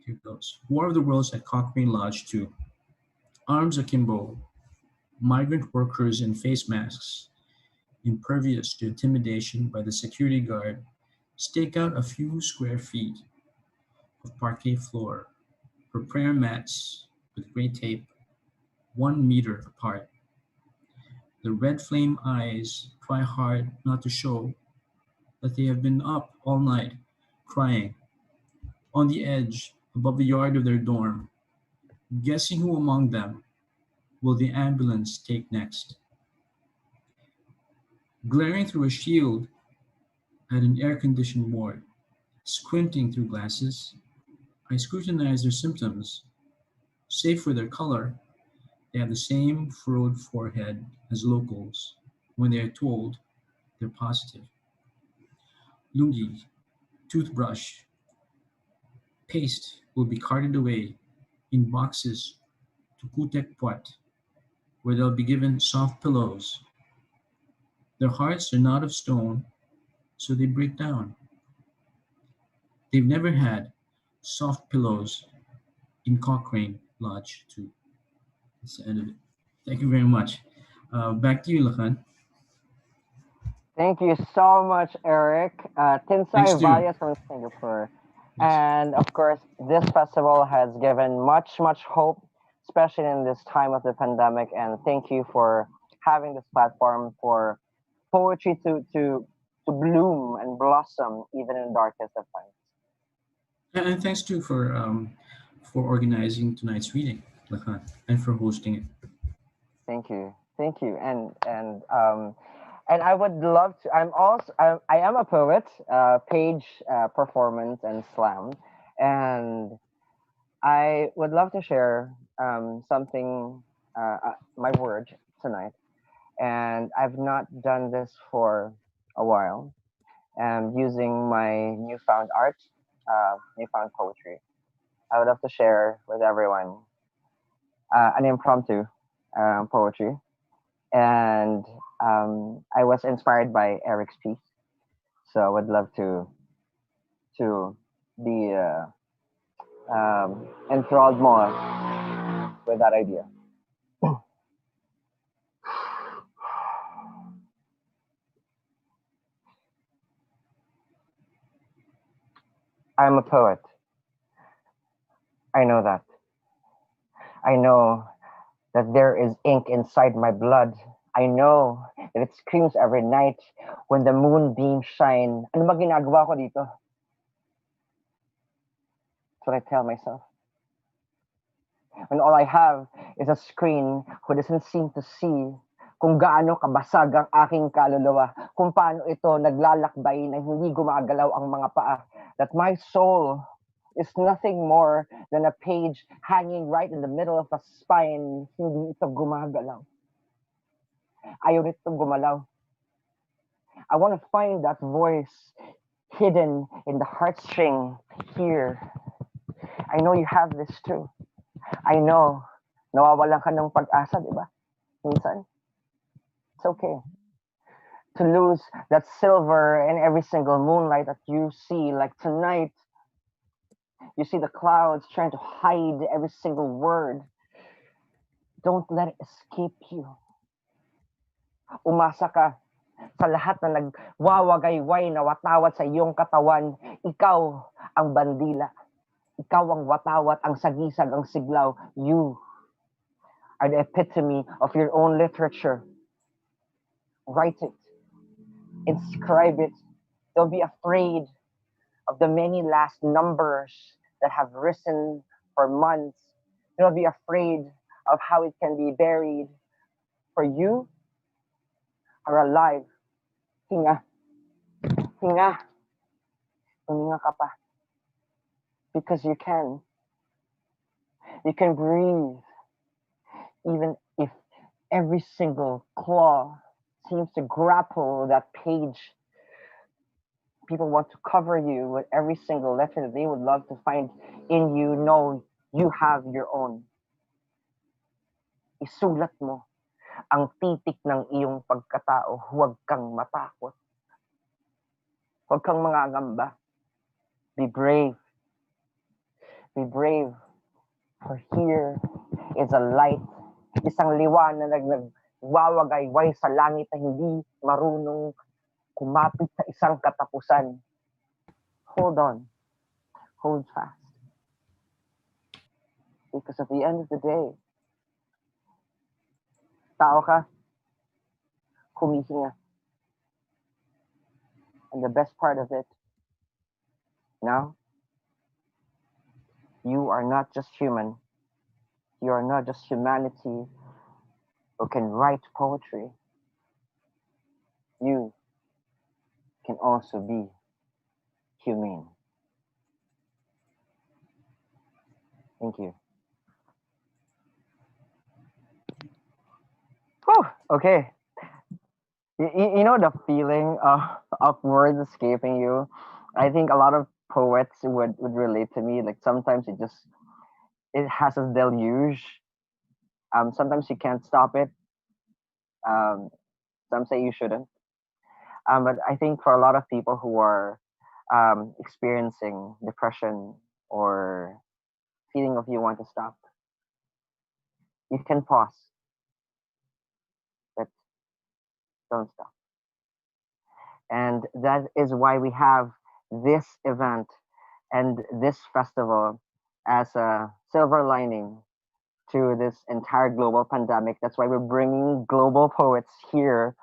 Here goes. War of the Worlds at Cochrane Lodge 2. Arms akimbo, migrant workers in face masks, impervious to intimidation by the security guard, stake out a few square feet of parquet floor for prayer mats with gray tape 1 meter apart. The red flame eyes try hard not to show that they have been up all night, crying, on the edge above the yard of their dorm, guessing who among them will the ambulance take next. Glaring through a shield at an air-conditioned ward, squinting through glasses, I scrutinize their symptoms. Save for their color, they have the same furrowed forehead as locals when they are told they're positive. Lungi, toothbrush, paste will be carted away in boxes to Kutek Puat, where they'll be given soft pillows. Their hearts are not of stone, so they break down. They've never had soft pillows in Cochrane Lodge 2. That's the end of it. Thank you very much. Back to you, Lakan. Thank you so much, Eric. Thanks, Tinsay Stu. Valles from Singapore. Yes. And of course, this festival has given much hope, especially in this time of the pandemic. And thank you for having this platform for poetry to bloom and blossom even in darkest of times. And thanks too for organizing tonight's reading, Lakan, and for hosting it. Thank you, and I would love to. I am a poet, page, performance, and slam, and I would love to share something, my word tonight. And I've not done this for a while. Using my newfound art, newfound poetry. I would love to share with everyone an impromptu poetry. And I was inspired by Eric's piece, so I would love to be enthralled more with that idea. I'm a poet. I know that. I know that there is ink inside my blood. I know that it screams every night when the moonbeams shine. Ano ba ginagawa ko dito? That's what I tell myself. When all I have is a screen who doesn't seem to see kung gaano kabasag ang aking kaluluwa, kung paano ito naglalakbay na hindi gumagalaw ang mga paa, that my soul is nothing more than a page hanging right in the middle of a spine, hindi ito gumagalaw. Ayaw nito gumalaw. I want to find that voice hidden in the heartstring here. I know you have this too. I know, nawawalan ka ng pag-asa, di ba? Minsan. It's okay to lose that silver in every single moonlight that you see. Like tonight, you see the clouds trying to hide every single word. Don't let it escape you. Umasa ka sa lahat na nagwawagayway na watawat sa iyong katawan. Ikaw ang bandila. Ikaw ang watawat, ang sagisag, ang siglaw. You are the epitome of your own literature. Write it. Inscribe it. Don't be afraid of the many last numbers that have risen for months. Don't be afraid of how it can be buried. For you are alive. Hinga. Hinga. Huminga ka pa. Because you can. You can breathe. Even if every single claw seems to grapple that page. People want to cover you with every single letter that they would love to find in you. No, you have your own. Isulat mo ang titik ng iyong pagkatao. Huwag kang matakot. Huwag kang mangangamba. Be brave. Be brave. For here is a light. Isang liwanag wawagayway sa langit na hindi marunong kumapit sa isang katapusan. Hold on. Hold fast. Because at the end of the day, tao ka, humihinga. And the best part of it, now, you are not just human. You are not just humanity who can write poetry. You can also be humane. Thank you. Whew, okay. You know the feeling of words escaping you? I think a lot of poets would relate to me. Like sometimes it has a deluge. Sometimes you can't stop it. Some say you shouldn't. But I think for a lot of people who are experiencing depression or feeling of you want to stop, you can pause, but don't stop. And that is why we have this event and this festival as a silver lining to this entire global pandemic. That's why we're bringing global poets here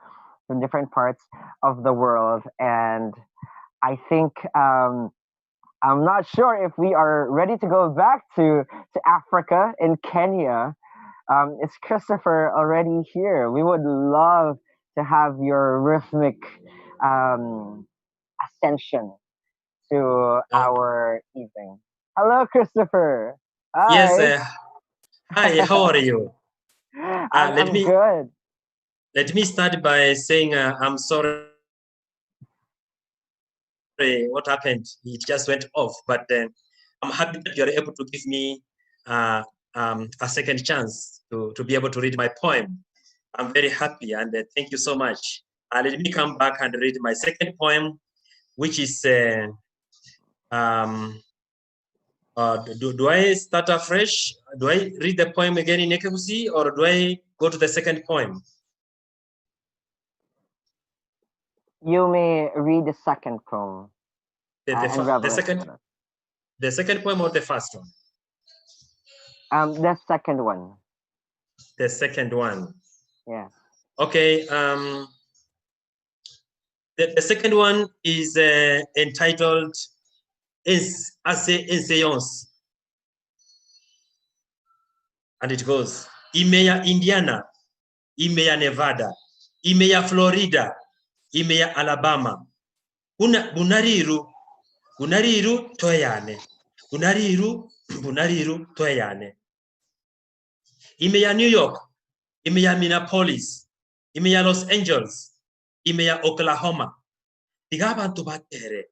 from different parts of the world. And I think I'm not sure if we are ready to go back to Africa in Kenya. Is Christopher already here? We would love to have your rhythmic ascension to our evening. Hello, Christopher. Hi. Yes. Hi. How are you? I'm good. Let me start by saying I'm sorry. What happened? It just went off. But I'm happy that you're able to give me a second chance to be able to read my poem. I'm very happy and thank you so much. Let me come back and read my second poem, which is, do I start afresh? Do I read the poem again in Ekeusi or do I go to the second poem? You may read the second poem. The second poem or the first one? The second one. The second one. Yeah. Okay. The second one is entitled Ensayons. And it goes, Imeya Indiana, Imeya Nevada, Imeya Florida, Imeya Alabama. Bunariru toyane. Bunariru toyane. Imeya New York, Imeya Minneapolis, Imeya Los Angeles, Imeya Oklahoma. Tiga abantu batere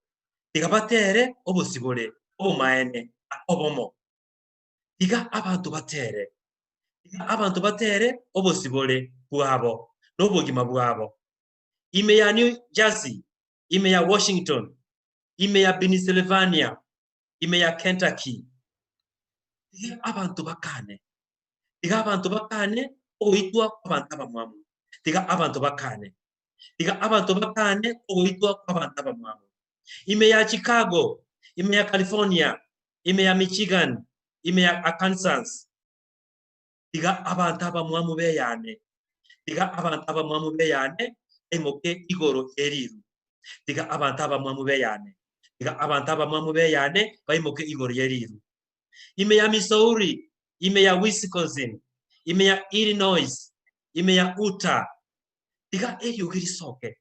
obusibole obumaene obomo. Tiga abantu batere obusibole bwabo n'obugima bwabo. Imeya New Jersey, Imeya Washington, Imeya Pennsylvania, Imeya Kentucky. Tiga abantu bakane oitwa abantu abamwamu. Tiga abantu bakane oitwa abantu abamwamu. Imeya Chicago, Imeya California, Imeya Michigan, Imeya Arkansas. Tiga abantu abamwamu beyane. Tiga abantu abamwamu beyane emoke igoro eriru. Tiga abantu abamwamu beyane. Tiga abantu abamwamu beyane baimoke igoro eriru. Imeya Missouri, Imeya Wisconsin, Imeya Illinois, Imeya Utah. Tiga eyogiri soke.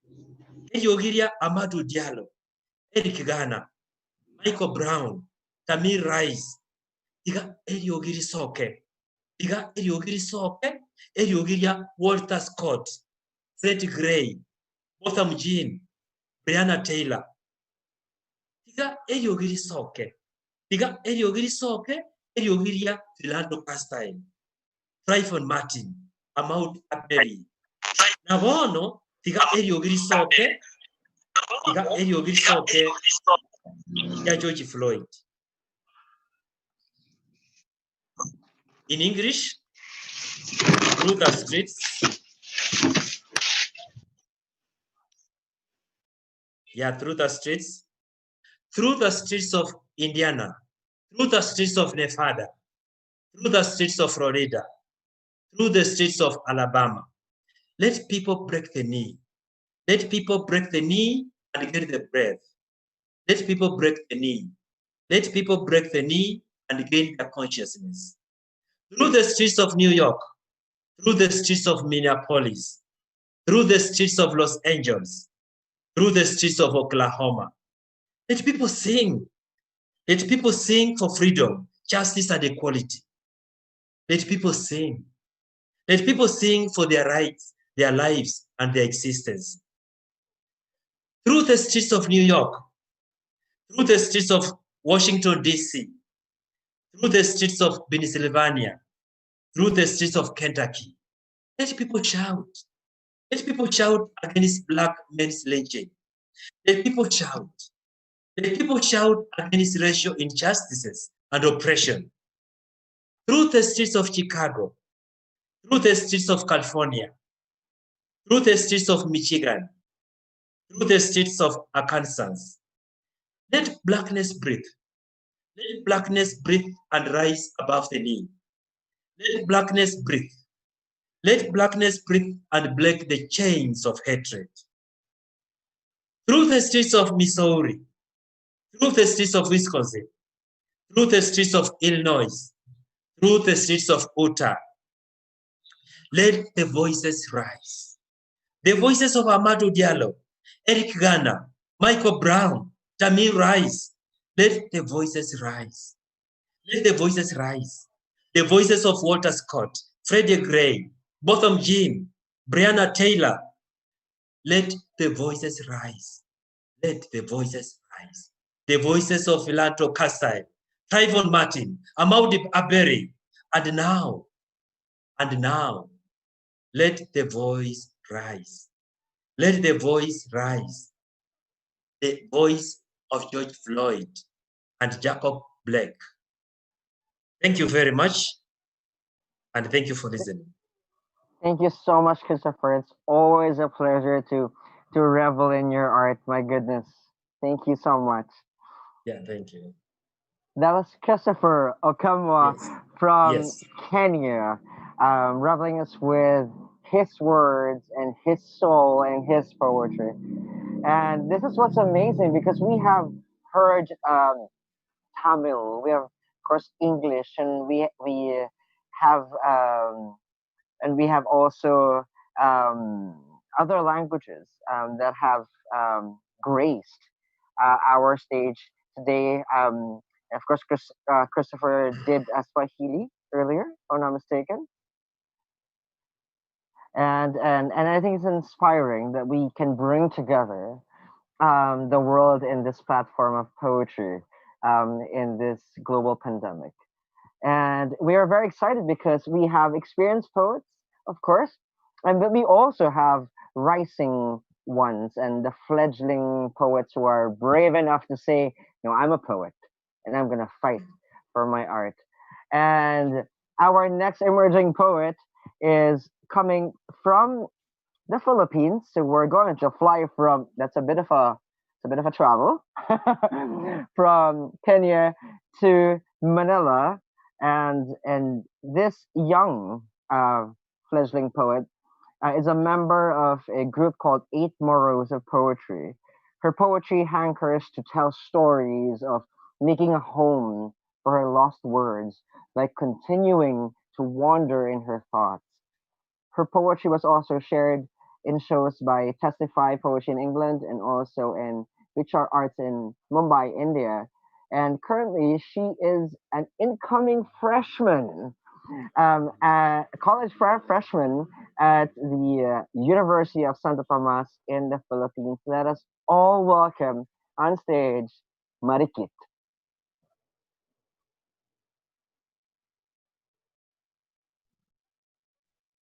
Eyogiria Amadou Diallo, Eric Gana, Michael Brown, Tamir Rice. Tiga eyogiri soke. Tiga eyogiri soke. Eriogiria Walter Scott, Fred Gray, Botham Jean, Breonna Taylor. Tiga eriogiri soke. Tiga eriogiri soke. Eriogiria Philando Castile, Tryphon Martin, Ahmaud Arbery. Nabono, tiga eriogiri soke. Tiga eriogiri soke. Ya George Floyd. In English, through the streets, Yeah, through the streets of Indiana, through the streets of Nevada, through the streets of Florida, through the streets of Alabama. Let people break the knee. Let people break the knee and get the breath. Let people break the knee. Let people break the knee and gain their consciousness. Through the streets of New York, through the streets of Minneapolis, through the streets of Los Angeles, through the streets of Oklahoma. Let people sing. Let people sing for freedom, justice, and equality. Let people sing. Let people sing for their rights, their lives, and their existence. Through the streets of New York, through the streets of Washington, D.C., through the streets of Pennsylvania, through the streets of Kentucky, let people shout. Let people shout against black men's lynching. Let people shout. Let people shout against racial injustices and oppression. Through the streets of Chicago, through the streets of California, through the streets of Michigan, through the streets of Arkansas. Let blackness breathe. Let blackness breathe and rise above the knee. Let blackness breathe. Let blackness breathe and break the chains of hatred. Through the streets of Missouri, through the streets of Wisconsin, through the streets of Illinois, through the streets of Utah, let the voices rise. The voices of Amadou Diallo, Eric Garner, Michael Brown, Tamir Rice. Let the voices rise. Let the voices rise. The voices of Walter Scott, Freddie Gray, Botham Jean, Breonna Taylor. Let the voices rise. Let the voices rise. The voices of Philanthro Kasai, Trayvon Martin, Amaudi Aberi, and now, let the voice rise. Let the voice rise. The voice of George Floyd and Jacob Blake. Thank you very much, and thank you for listening. Thank you so much, Christopher. It's always a pleasure to revel in your art. My goodness. Thank you so much. Yeah, thank you. That was Christopher Okamwa Yes. from Yes. Kenya, reveling us with his words and his soul and his poetry. And this is what's amazing because we have heard Tamil, we have, of course, English, and have we have also other languages that have graced our stage today. Of course, Christopher did Swahili earlier, if I'm not mistaken. And I think it's inspiring that we can bring together the world in this platform of poetry in this global pandemic. And we are very excited because we have experienced poets, of course, and but we also have rising ones and the fledgling poets who are brave enough to say, "No, I'm a poet, and I'm gonna fight for my art." And our next emerging poet is coming from the Philippines, so we're going to fly from. That's a bit of a travel from Kenya to Manila, and this young fledgling poet is a member of a group called Eight Moros of Poetry. Her poetry hankers to tell stories of making a home for her lost words, like continuing to wander in her thoughts. Her poetry was also shared in shows by Testify Poetry in England and also in Richard Arts in Mumbai, India. And currently, she is an incoming freshman, a college freshman at the University of Santo Tomas in the Philippines. Let us all welcome on stage Marikit.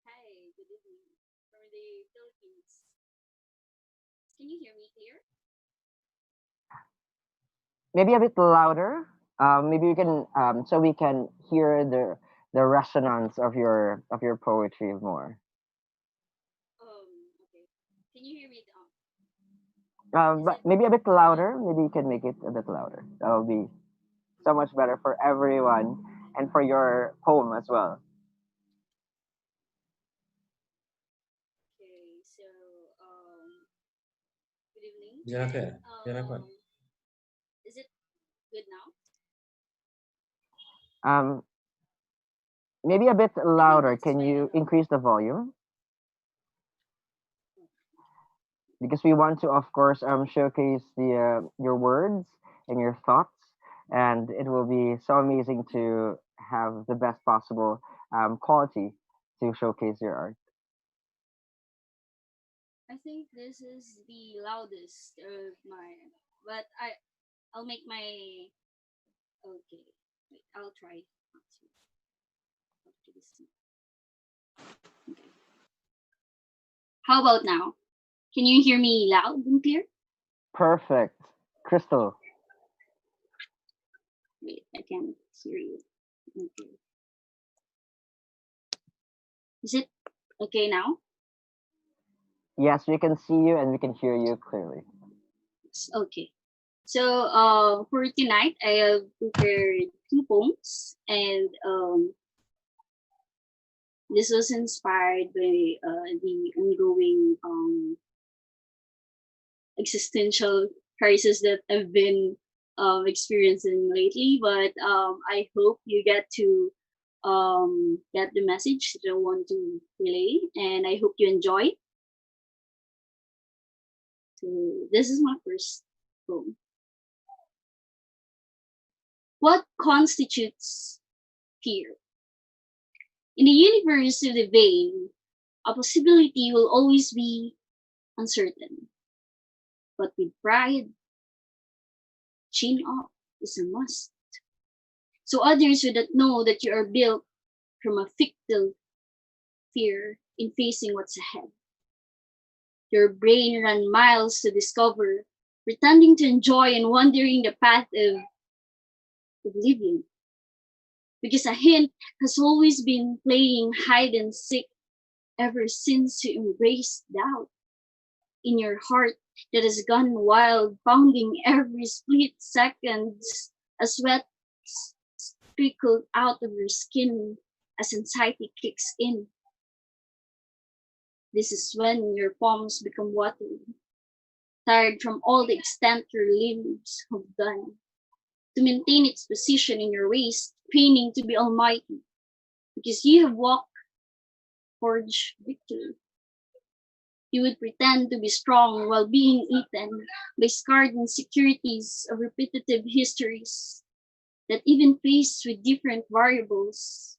Hi, good evening from the Philippines. Can you hear me clear? Maybe a bit louder. Maybe we can so we can hear the resonance of your poetry more. Okay. Can you hear me? But maybe a bit louder. Maybe you can make it a bit louder. That'll be so much better for everyone and for your poem as well. Okay, so good evening. Jennifer, Jennifer. Is it good now? Um, Maybe a bit I think louder. that's Can fine you enough. increase the volume? Because we want to, of course, showcase the your words and your thoughts, and it will be so amazing to have the best possible quality to showcase your art. I think this is the loudest of mine, but I'll make my okay. Wait, I'll try not to this. Okay. How about now? Can you hear me loud and clear? Perfect, Crystal. Wait, I can't hear you. Okay. Is it okay now? Yes, we can see you and we can hear you clearly. Okay. So for tonight, I have prepared two poems, and this was inspired by the ongoing existential crisis that I've been experiencing lately. But I hope you get the message that I want to relay, and I hope you enjoy. So this is my first poem. What constitutes fear? In the universe of the vain, a possibility will always be uncertain. But with pride, chin up is a must. So others would not know that you are built from a fictive fear in facing what's ahead. Your brain ran miles to discover, pretending to enjoy and wandering the path of oblivion. Because a hint has always been playing hide and seek ever since you embraced doubt in your heart that has gone wild, pounding every split second as sweat trickled out of your skin as anxiety kicks in. This is when your palms become watery, tired from all the extent your limbs have done to maintain its position in your waist, feigning to be almighty, because you have walked towards victory. You would pretend to be strong while being eaten by scarred insecurities of repetitive histories that even faced with different variables,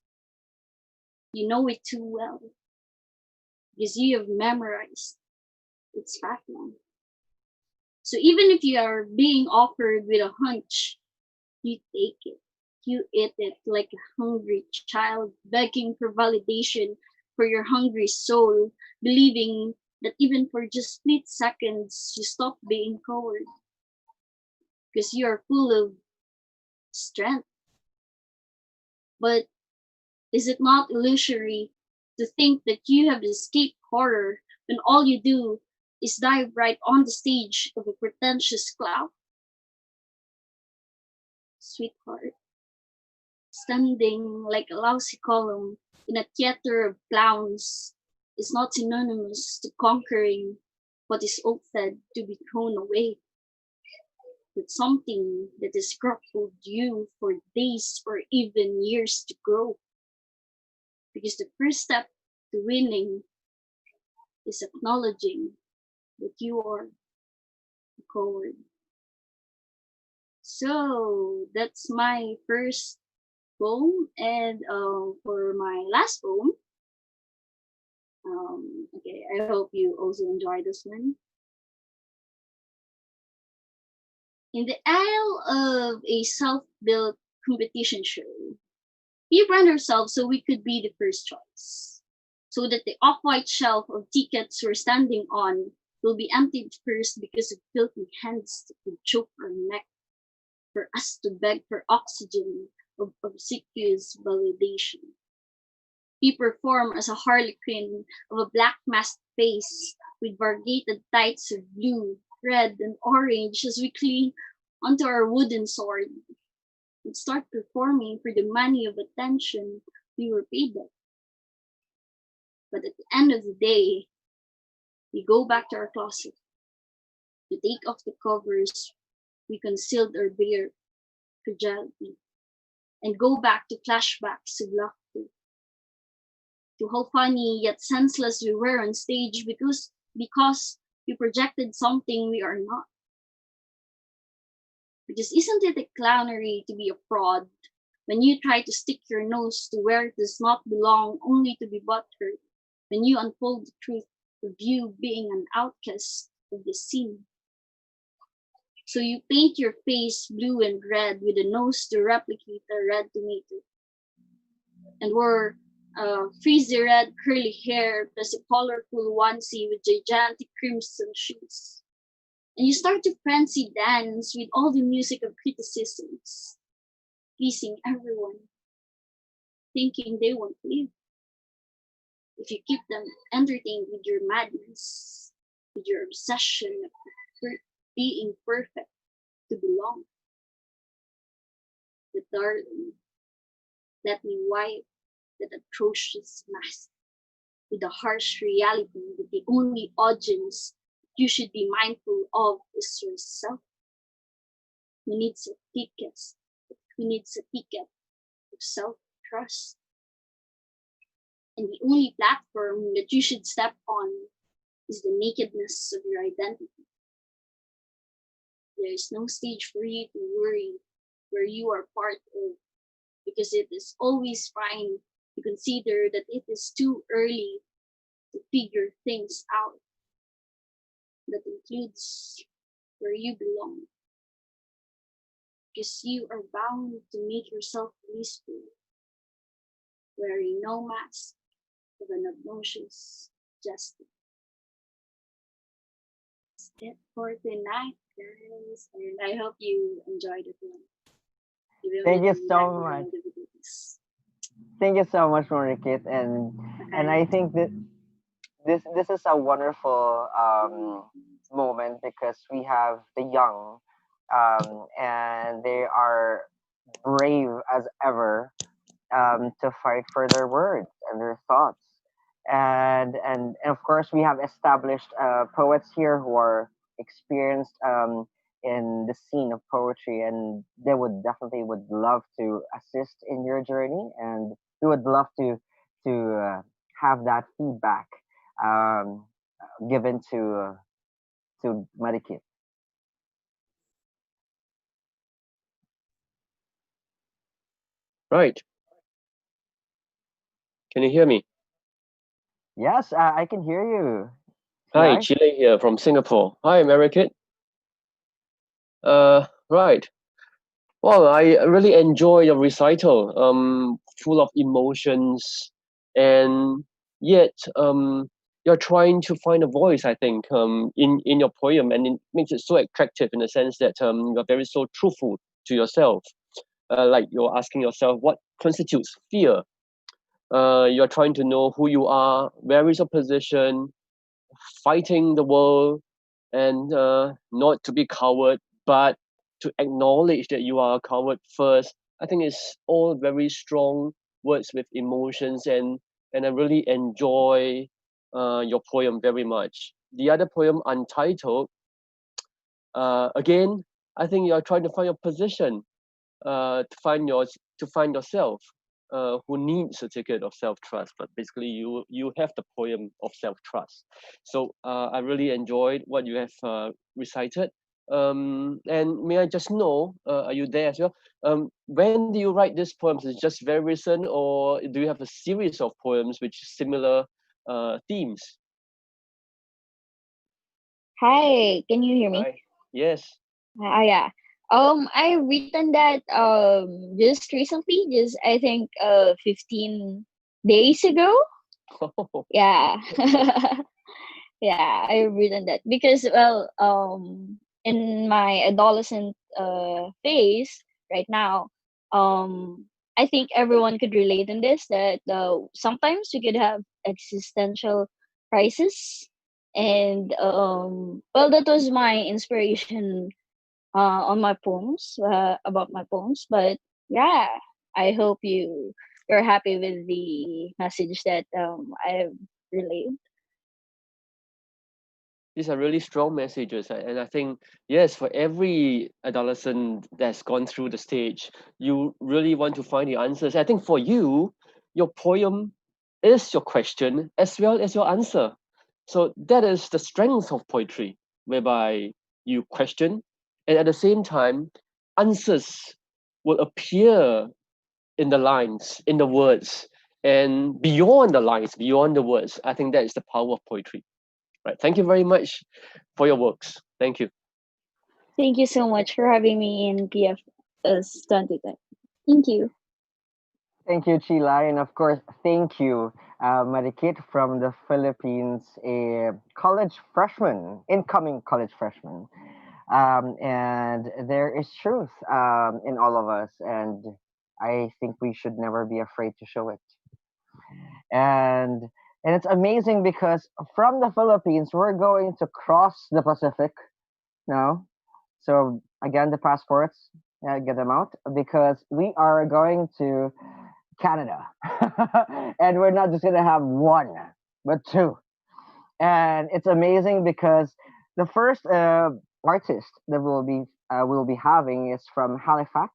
you know it too well because you have memorized its pattern. So even if you are being offered with a hunch, you take it. You eat it like a hungry child, begging for validation for your hungry soul, believing that even for just split seconds, you stop being coward because you are full of strength. But is it not illusory to think that you have escaped horror when all you do is dive right on the stage of a pretentious clown? Sweetheart, standing like a lousy column in a theater of clowns is not synonymous to conquering what is offered to be thrown away, but something that is grappled you for days or even years to grow. Because the first step to winning is acknowledging that you are a coward. So that's my first poem, and for my last poem, okay, I hope you also enjoy this one. In the aisle of a self-built competition show, we brand ourselves so we could be the first choice, so that the off-white shelf of tickets we're standing on will be emptied first because of filthy hands that would choke our neck for us to beg for oxygen of obsequious validation. We perform as a harlequin of a black masked face with variegated tights of blue red, and orange as we cling onto our wooden sword and start performing for the money of attention we were paid off. But at the end of the day, we go back to our closet to take off the covers we concealed our bare fragility and go back to flashbacks of laughter, to how funny yet senseless we were on stage because we projected something we are not. Because isn't it a clownery to be a fraud when you try to stick your nose to where it does not belong only to be butthurt when you unfold the truth of you being an outcast of the scene? So you paint your face blue and red with a nose to replicate a red tomato and wear frizzy red curly hair plus a colorful onesie with gigantic crimson shoes. And you start to frenzy dance with all the music of criticisms, pleasing everyone, thinking they won't leave if you keep them entertained with your madness, with your obsession of being perfect to belong. But darling, let me wipe that atrocious mask with the harsh reality that the only audience you should be mindful of is yourself. Who needs a ticket? Who needs a ticket of self-trust? And the only platform that you should step on is the nakedness of your identity. There is no stage for you to worry where you are part of, because it is always fine to consider that it is too early to figure things out. That includes where you belong, because you are bound to make yourself useful, wearing no mask of an obnoxious justice. That's it for tonight, guys, and I hope you enjoyed it one. Thank you so much. Thank you so much, Marikit, and I think that this is a wonderful moment because we have the young, and they are brave as ever to fight for their words and their thoughts, and of course we have established poets here who are experienced in the scene of poetry, and they would definitely would love to assist in your journey, and we would love to have that feedback um, given to Marikit. Right. Can you hear me? Yes, I can hear you. Hi, Right? Chile here from Singapore. Hi, Marikit. Right. Well, I really enjoy your recital, full of emotions, and yet you're trying to find a voice, I think, in your poem, and it makes it so attractive in the sense that you're very so truthful to yourself. Like you're asking yourself, what constitutes fear? You're trying to know who you are, where is your position, fighting the world, and not to be coward, but to acknowledge that you are a coward first. I think it's all very strong words with emotions, and I really enjoy your poem very much. The other poem, Untitled, again, I think you are trying to find your position, to find yourself. Who needs a ticket of self-trust? But basically, you have the poem of self-trust. So I really enjoyed what you have recited. And may I just know, are you there as well? When do you write these poems? Is it just very recent, or do you have a series of poems with similar themes? Hi, can you hear me? Hi. Yes. Yeah. I written that just recently, just I think 15 days ago. Yeah. Yeah, I written that because well in my adolescent phase right now, I think everyone could relate in this that sometimes we could have existential crisis And well, that was my inspiration on my poems, about my poems. But yeah, I hope you're happy with the message that I've relayed. These are really strong messages, and I think yes, for every adolescent that's gone through the stage, you really want to find the answers. I think for you, your poem is your question as well as your answer. So that is the strength of poetry, whereby you question, and at the same time, answers will appear in the lines, in the words, and beyond the lines, beyond the words. I think that is the power of poetry. Right. Thank you very much for your works. Thank you. Thank you so much for having me in PFS 2010. Thank you. Thank you, Chila. And of course, thank you, Marikit from the Philippines, a college freshman, incoming college freshman. And there is truth in all of us. And I think we should never be afraid to show it. And and it's amazing because from the Philippines, we're going to cross the Pacific now. So again, the passports, get them out because we are going to Canada. And we're not just going to have one, but two. And it's amazing because the first artist that we'll be having is from Halifax,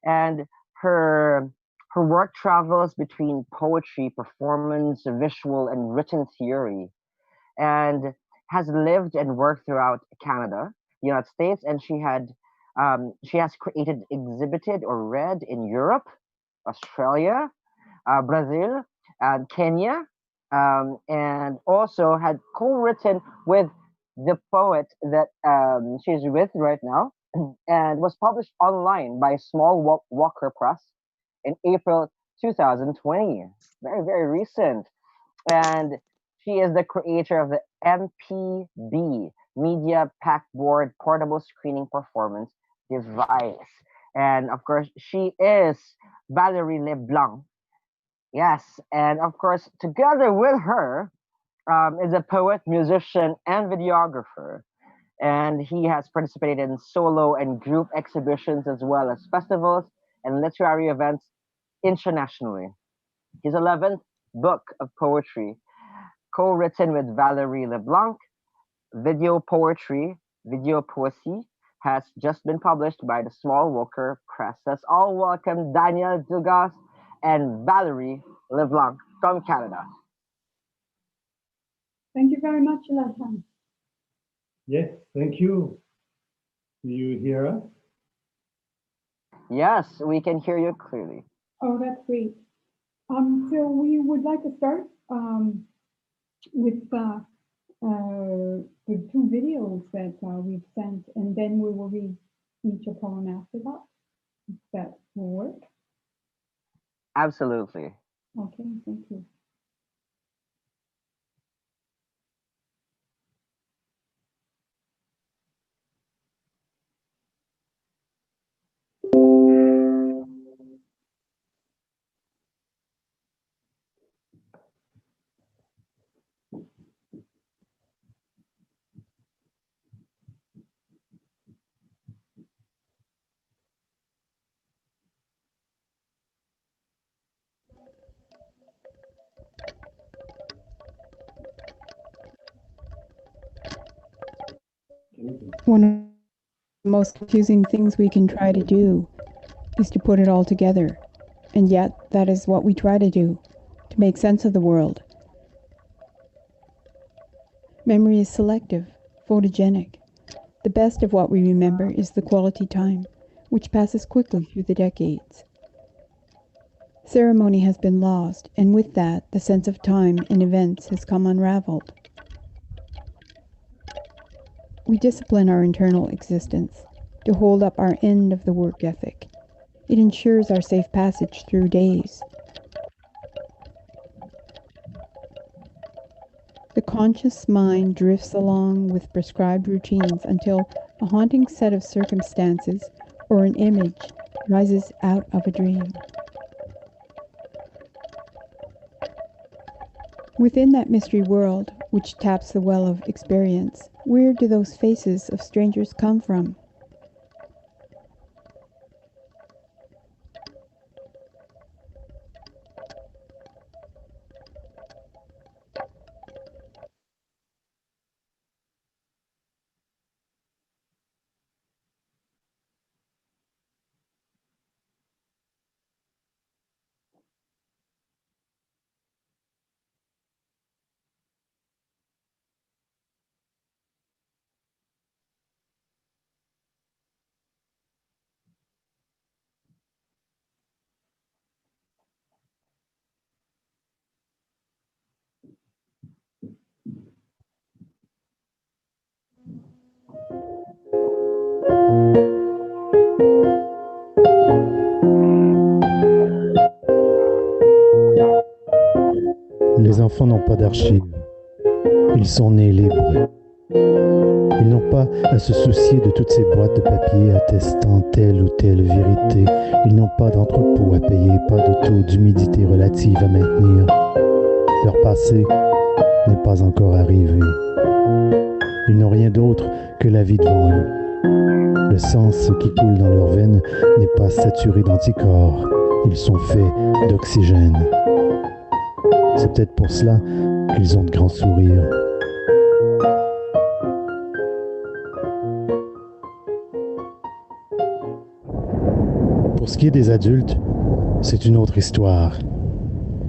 and her her work travels between poetry, performance, visual, and written theory, and has lived and worked throughout Canada, United States, and she has created, exhibited, or read in Europe, Australia, Brazil, Kenya, and also had co-written with the poet that she's with right now, and was published online by Small Walker Press in April 2020. Very, very recent. And she is the creator of the MPB Media Packboard Portable Screening Performance Device. And of course, she is Valerie Leblanc. Yes, and of course, together with her is a poet, musician, and videographer. And he has participated in solo and group exhibitions as well as festivals and literary events internationally. His 11th book of poetry, co-written with Valerie Leblanc, Video Poetry, Video Poesy, has just been published by the Small Walker Press. Let's all welcome Daniel Dugas and Valerie LeBlanc from Canada. Thank you very much, Lakan. Yes, thank you. Do you hear us? Yes, we can hear you clearly. Oh, that's great. So we would like to start with the two videos that we've sent, and then we will read each a poem after that. If that will work. Absolutely. Okay, thank you. One of the most confusing things we can try to do is to put it all together. And yet, that is what we try to do, to make sense of the world. Memory is selective, photogenic. The best of what we remember is the quality time, which passes quickly through the decades. Ceremony has been lost, and with that, the sense of time and events has come unraveled. We discipline our internal existence to hold up our end of the work ethic. It ensures our safe passage through days. The conscious mind drifts along with prescribed routines until a haunting set of circumstances or an image rises out of a dream. Within that mystery world, which taps the well of experience. Where do those faces of strangers come from? Les enfants n'ont pas d'archives. Ils sont nés libres. Ils n'ont pas à se soucier de toutes ces boîtes de papier attestant telle ou telle vérité. Ils n'ont pas d'entrepôt à payer, pas de taux d'humidité relative à maintenir. Leur passé n'est pas encore arrivé. Ils n'ont rien d'autre que la vie devant eux. Le sang qui coule dans leurs veines n'est pas saturé d'anticorps. Ils sont faits d'oxygène. C'est peut-être pour cela qu'ils ont de grands sourires. Pour ce qui est des adultes, c'est une autre histoire.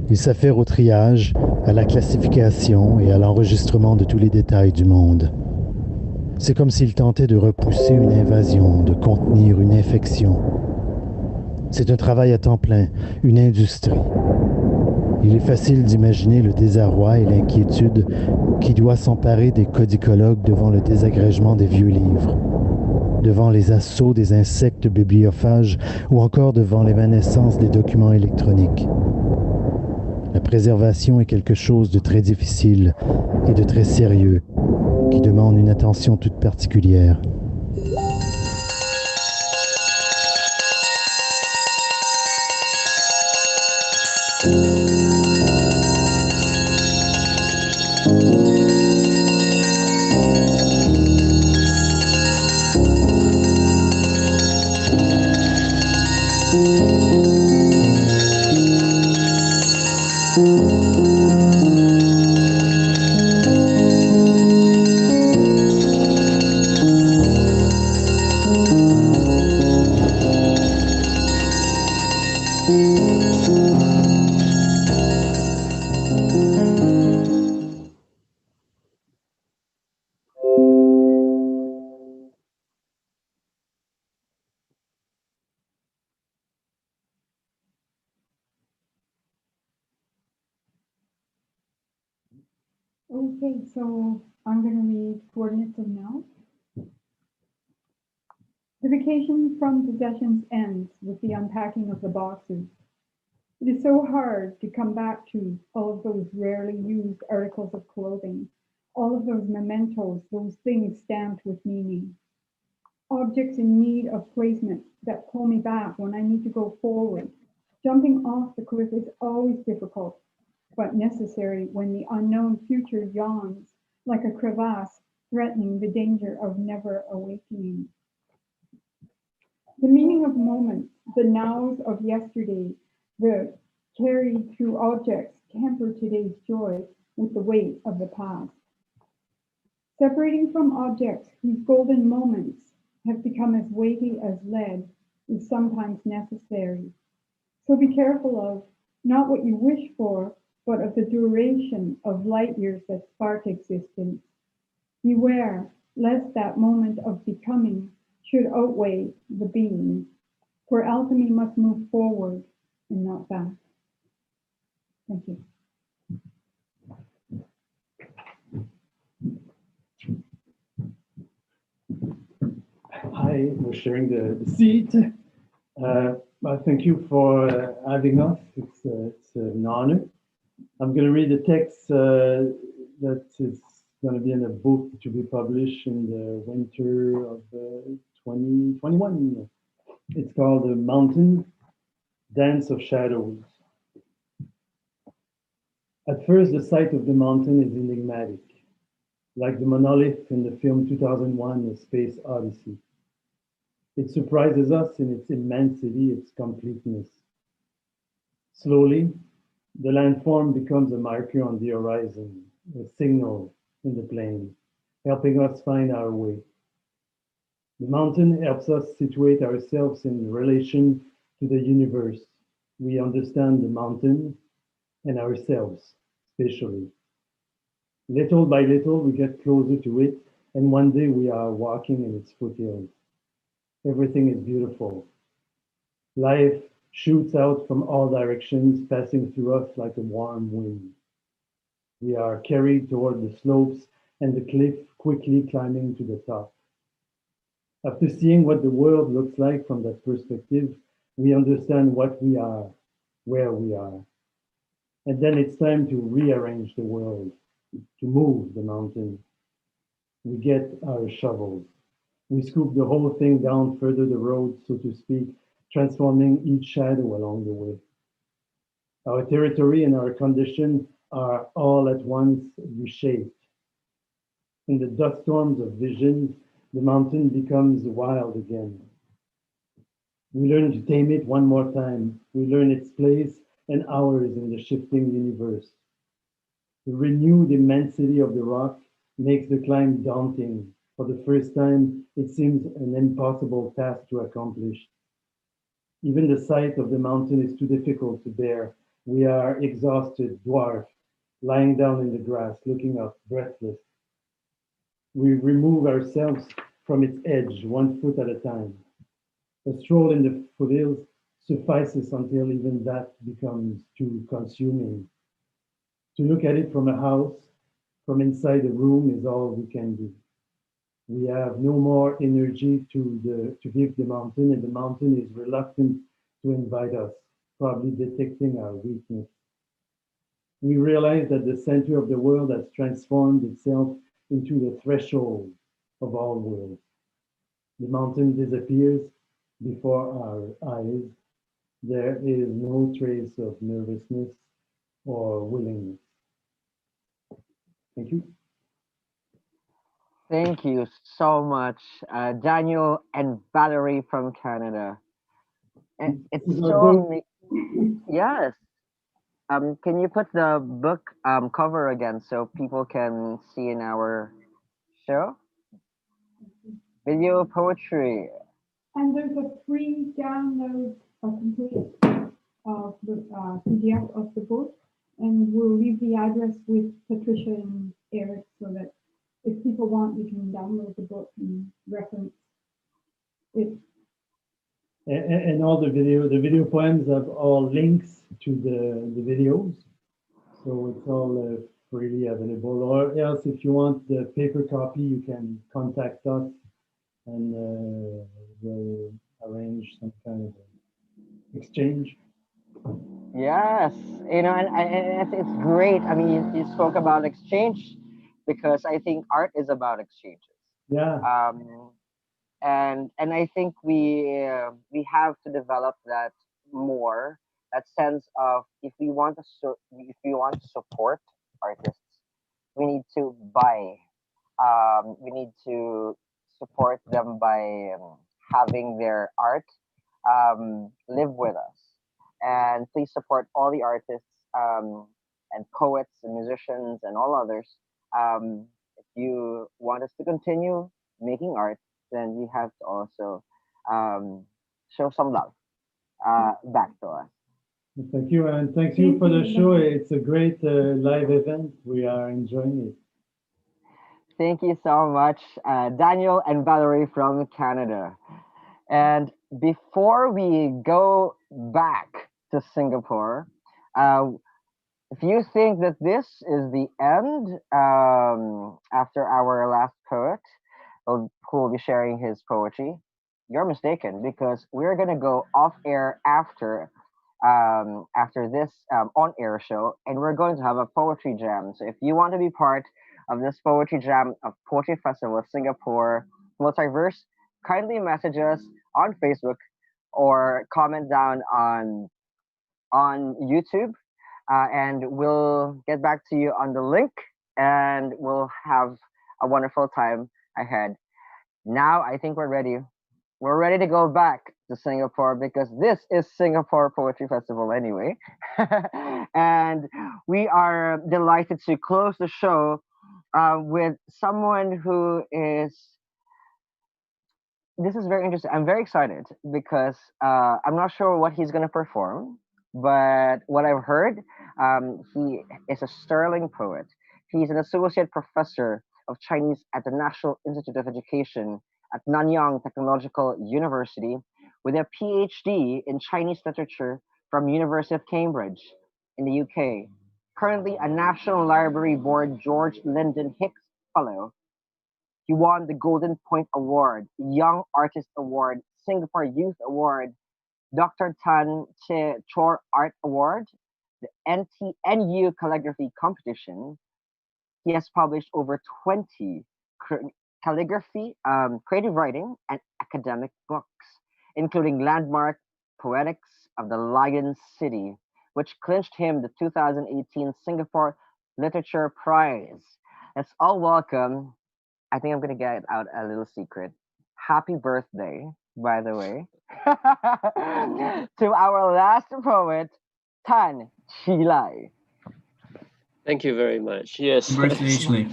Ils s'affairent au triage, à la classification et à l'enregistrement de tous les détails du monde. C'est comme s'ils tentaient de repousser une invasion, de contenir une infection. C'est un travail à temps plein, une industrie. Il est facile d'imaginer le désarroi et l'inquiétude qui doit s'emparer des codicologues devant le désagrégement des vieux livres, devant les assauts des insectes bibliophages ou encore devant l'évanescence des documents électroniques. La préservation est quelque chose de très difficile et de très sérieux, qui demande une attention toute particulière. Okay, so I'm going to read coordinates of now. The vacation from possessions ends with the unpacking of the boxes. It is so hard to come back to all of those rarely used articles of clothing, all of those mementos, those things stamped with meaning. Objects in need of placement that pull me back when I need to go forward. Jumping off the cliff is always difficult, but necessary when the unknown future yawns like a crevasse threatening the danger of never awakening. The meaning of moments, the nows of yesterday, the carried through objects temper today's joy with the weight of the past. Separating from objects whose golden moments have become as weighty as lead is sometimes necessary. So be careful of not what you wish for, but of the duration of light years that spark existence. Beware lest that moment of becoming should outweigh the being, for alchemy must move forward and not back. Thank you. Hi, we're sharing the seat. Well, thank you for having us. It's an honor. I'm going to read the text that is going to be in a book to be published in the winter of 2021. It's called The Mountain Dance of Shadows. At first, the sight of the mountain is enigmatic. like the monolith in the film 2001, A Space Odyssey. It surprises us in its immensity, its completeness. Slowly, the landform becomes a marker on the horizon, a signal in the plain, helping us find our way. The mountain helps us situate ourselves in relation to the universe. We understand the mountain and ourselves, spatially. Little by little, we get closer to it, and one day we are walking in its foothills. Everything is beautiful. Life shoots out from all directions, passing through us like a warm wind. We are carried toward the slopes and the cliff, quickly climbing to the top. After seeing what the world looks like from that perspective, we understand what we are, where we are. And then it's time to rearrange the world, to move the mountain. We get our shovels. We scoop the whole thing down further the road, so to speak, transforming each shadow along the way. Our territory and our condition are all at once reshaped. In the dust storms of vision, the mountain becomes wild again. We learn to tame it one more time. We learn its place and ours in the shifting universe. The renewed immensity of the rock makes the climb daunting. For the first time, it seems an impossible task to accomplish. Even the sight of the mountain is too difficult to bear. We are exhausted, dwarfed, lying down in the grass, looking up, breathless. We remove ourselves from its edge, 1 foot at a time. A stroll in the foothills suffices until even that becomes too consuming. To look at it from a house, from inside a room, is all we can do. We have no more energy to give the mountain, and the mountain is reluctant to invite us, probably detecting our weakness. We realize that the center of the world has transformed itself into the threshold of all worlds. The mountain disappears before our eyes. There is no trace of nervousness or willingness. Thank you. Thank you so much, Daniel and Valerie from Canada. And it's so yes. Can you put the book cover again so people can see in our show? Video poetry. And there's a free download, a complete of the PDF of the book, and we'll leave the address with Patricia and Eric so that if people want, you can download the book and reference it. And all the video poems have all links to the videos, so it's all freely available. Or else, if you want the paper copy, you can contact us, and we'll arrange some kind of exchange. Yes, and it's great. I mean, you spoke about exchange because I think art is about exchanges. Yeah. And I think we have to develop that more. That sense of if we want to support artists, we need to buy. We need to support them by having their art live with us. And please support all the artists and poets and musicians and all others. If you want us to continue making art, then we have to also show some love back to us. Thank you, and thank you for the show. It's a great live event. We are enjoying it. Thank you so much, Daniel and Valerie from Canada. And before we go back to Singapore, if you think that this is the end after our last poet who will be sharing his poetry, you're mistaken, because we're going to go off air after this on-air show, and we're going to have a poetry jam. So if you want to be part of this poetry jam of Poetry Festival Singapore MultiVerse, kindly message us on Facebook or comment down on YouTube, and we'll get back to you on the link, and we'll have a wonderful time ahead. Now I think we're ready. We're ready to go back to Singapore because this is Singapore Poetry Festival anyway. And we are delighted to close the show with someone who is. This is very interesting. I'm very excited because I'm not sure what he's going to perform, but what I've heard, he is a sterling poet. He's an associate professor of Chinese at the National Institute of Education at Nanyang Technological University with a PhD in Chinese literature from University of Cambridge in the UK. Currently a National Library Board George Lyndon Hicks Fellow. He won the Golden Point Award, Young Artist Award, Singapore Youth Award, Dr. Tan Che Chor Art Award, the NTNU Calligraphy Competition. He has published over 20 calligraphy, creative writing, and academic books, including Landmark Poetics of the Lion City, which clinched him the 2018 Singapore Literature Prize. Let's all welcome. I think I'm gonna get out a little secret. Happy birthday, by the way, to our last poet, Tan Chilai. Thank you very much. Yes. Happy birthday, Ashley.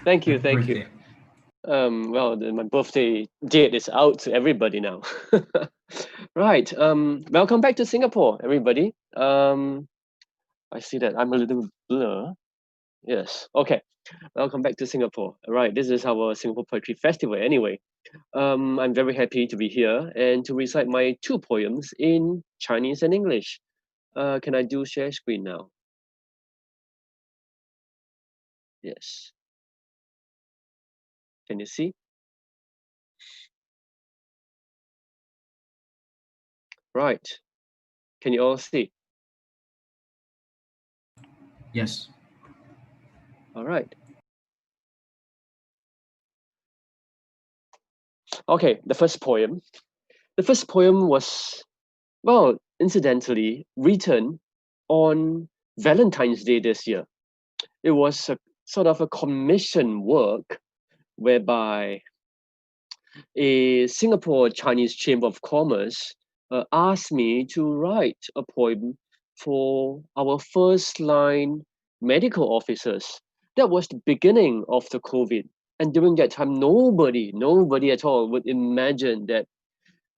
Thank you, Happy thank birthday. you. Well, my birthday date is out to everybody now. Right. Welcome back to Singapore, everybody. I see that I'm a little blur. Yes. Okay. Welcome back to Singapore. All right. This is our Singapore Poetry Festival. Anyway, I'm very happy to be here and to recite my 2 poems in Chinese and English. Can I do share screen now? Yes. Can you see? Right. Can you all see? Yes. All right. Okay, the first poem. The first poem was, well, incidentally, written on Valentine's Day this year. It was a sort of a commission work whereby a Singapore Chinese Chamber of Commerce asked me to write a poem for our first line medical officers. That was the beginning of the COVID. And during that time, nobody at all would imagine that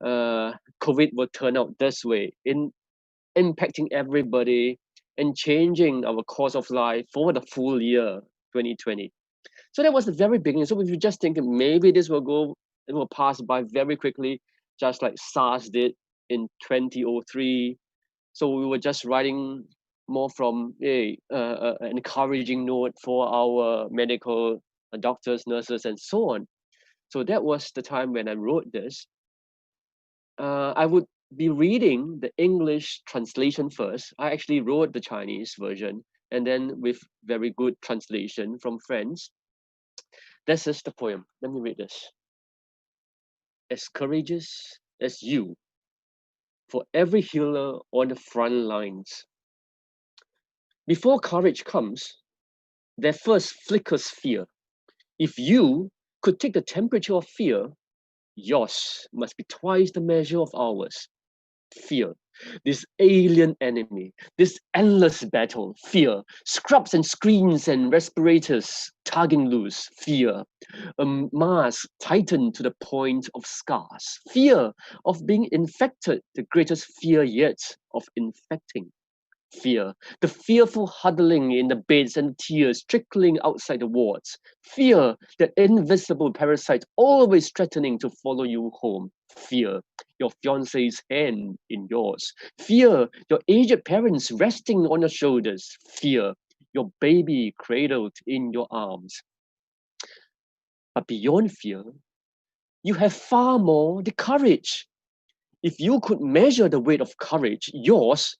COVID would turn out this way, in impacting everybody and changing our course of life for the full year 2020. So that was the very beginning. So if you just think maybe this will go, it will pass by very quickly, just like SARS did in 2003. So we were just writing more from an encouraging note for our medical doctors, nurses, and so on. So that was the time when I wrote this. I would be reading the English translation first. I actually wrote the Chinese version, and then with very good translation from friends. This is the poem. Let me read this. As courageous as you, for every healer on the front lines. Before courage comes, there first flickers fear. If you could take the temperature of fear, yours must be twice the measure of ours. Fear, this alien enemy, this endless battle, fear, scrubs and screens and respirators tugging loose, fear, a mask tightened to the point of scars, fear of being infected, the greatest fear yet of infecting. Fear, the fearful huddling in the beds and tears trickling outside the wards. Fear, the invisible parasite always threatening to follow you home. Fear, your fiance's hand in yours. Fear, your aged parents resting on your shoulders. Fear, your baby cradled in your arms. But beyond fear, you have far more the courage. If you could measure the weight of courage, yours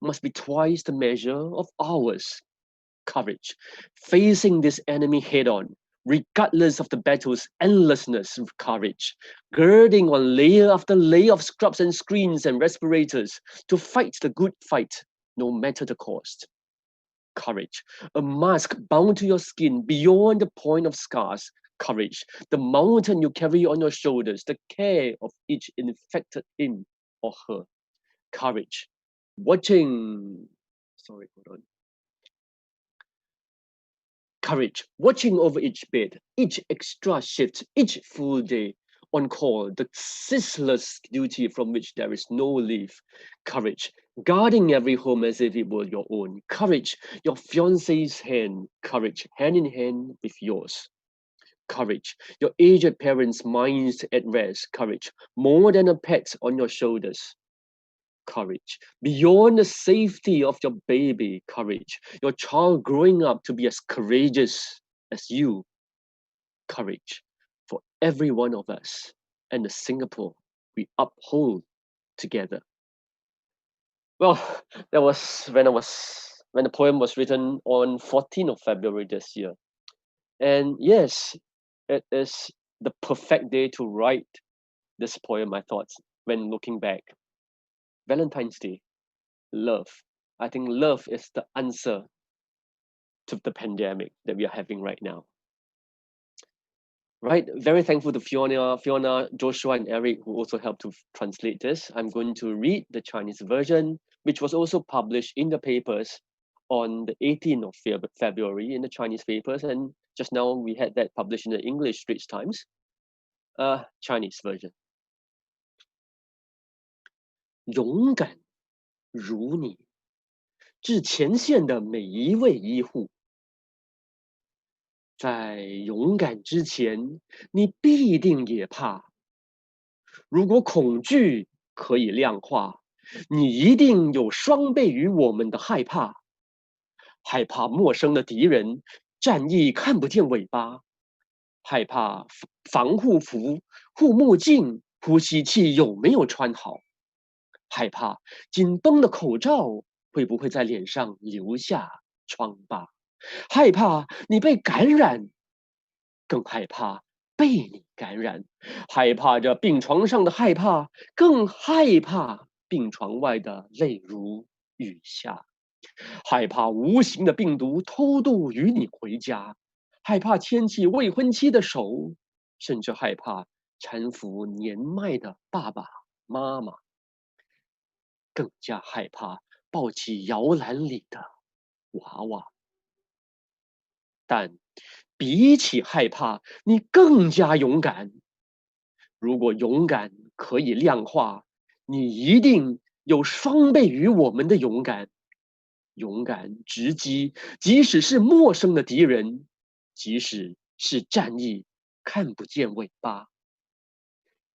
must be twice the measure of ours. Courage, facing this enemy head on, regardless of the battle's endlessness of courage, girding on layer after layer of scrubs and screens and respirators to fight the good fight, no matter the cost. courage. A mask bound to your skin beyond the point of scars, courage. The mountain you carry on your shoulders, the care of each infected him or her, courage. Watching, sorry, hold on. Courage, watching over each bed, each extra shift, each full day on call, the ceaseless duty from which there is no leave. Courage, guarding every home as if it were your own. Courage, your fiance's hand. Courage, hand in hand with yours. Courage, your aged parents' minds at rest. Courage, more than a pet on your shoulders. Courage, beyond the safety of your baby. Courage, your child growing up to be as courageous as you. Courage, for every one of us and the Singapore we uphold together. Well, that was when the poem was written on 14th of February this year. And yes, it is the perfect day to write this poem, I thought, when looking back. Valentine's Day, love. I think love is the answer to the pandemic that we are having right now. Right, very thankful to Fiona, Joshua, and Eric who also helped to translate this. I'm going to read the Chinese version, which was also published in the papers on the 18th of February in the Chinese papers, and just now we had that published in the English Straits Times. Chinese version. 勇敢如你，至前线的每一位医护。在勇敢之前，你必定也怕。如果恐惧可以量化，你一定有双倍于我们的害怕。害怕陌生的敌人，战役看不见尾巴。害怕防护服、护目镜、呼吸器有没有穿好。害怕紧绷的口罩会不会在脸上留下疮疤。害怕你被感染，更害怕被你感染，害怕着病床上的害怕，更害怕病床外的泪如雨下，害怕无形的病毒偷渡与你回家，害怕牵起未婚妻的手，甚至害怕搀扶年迈的爸爸妈妈，更加害怕抱起摇篮里的娃娃。但比起害怕，你更加勇敢。如果勇敢可以量化，你一定有双倍于我们的勇敢。勇敢直击，即使是陌生的敌人，即使是战役看不见尾巴。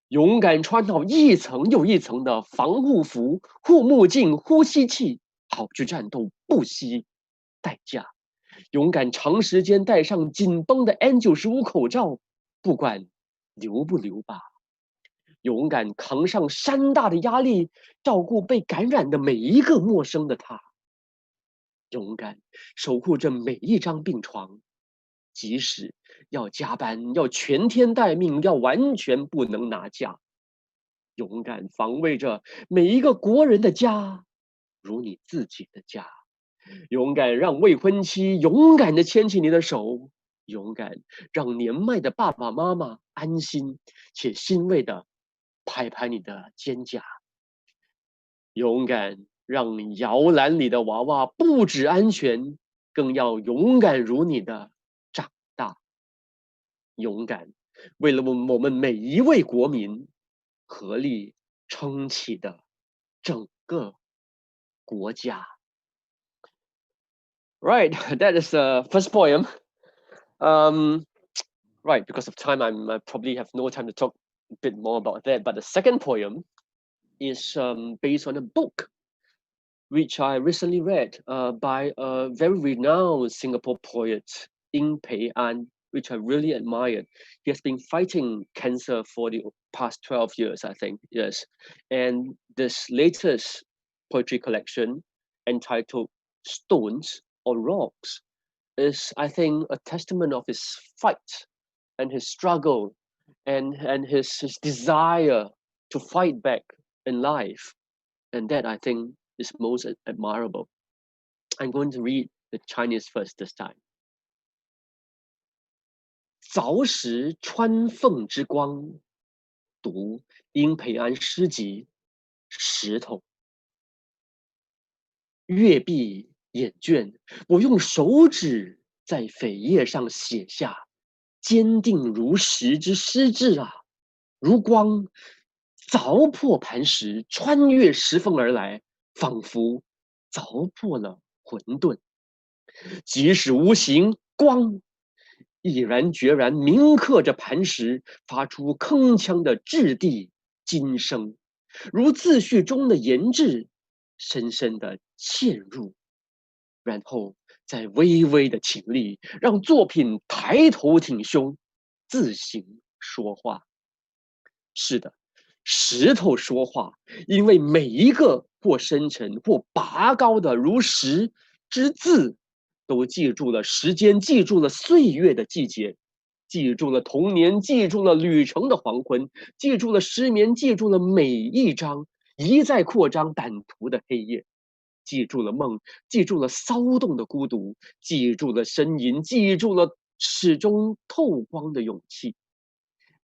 勇敢穿好一层又一层的防护服、护目镜、呼吸器，好去战斗，不惜代价。勇敢长时间戴上紧绷的 N95 口罩，不管留不留疤。勇敢扛上山大的压力，照顾被感染的每一个陌生的他。勇敢守护着每一张病床，即使要加班，要全天待命，要完全不能拿假。勇敢防卫着每一个国人的家，如你自己的家。勇敢让未婚妻勇敢地牵起你的手，勇敢让年迈的爸爸妈妈安心且欣慰地拍拍你的肩胛，勇敢让摇篮里的娃娃不止安全，更要勇敢如你的长大。勇敢为了我们每一位国民合力撑起的整个国家。Right, that is the first poem. Right, because of time, I probably have no time to talk a bit more about that. But the second poem is based on a book which I recently read by a very renowned Singapore poet, Ng Pei An, which I really admired. He has been fighting cancer for the past 12 years, I think, yes. And this latest poetry collection entitled Stones or Rocks is, I think, a testament of his fight and his struggle and his desire to fight back in life. And that, I think, is most admirable. I'm going to read the Chinese first this time. 早时穿凤之光，读殷培安诗集《石头》。阅毕眼倦，我用手指在扉页上写下坚定如石之诗志啊，如光凿破磐石，穿越石缝而来，仿佛凿破了混沌。即使无形，光毅然决然铭刻着磐石，发出铿锵的掷地金声，如自序中的言志，深深的嵌入，然后再微微的倾力，让作品抬头挺胸，自行说话。是的，石头说话，因为每一个或深沉或拔高的如石之字，都记住了时间，记住了岁月的季节，记住了童年，记住了旅程的黄昏，记住了失眠，记住了每一张一再扩张版图的黑夜，记住了梦，记住了骚动的孤独，记住了呻吟，记住了始终透光的勇气，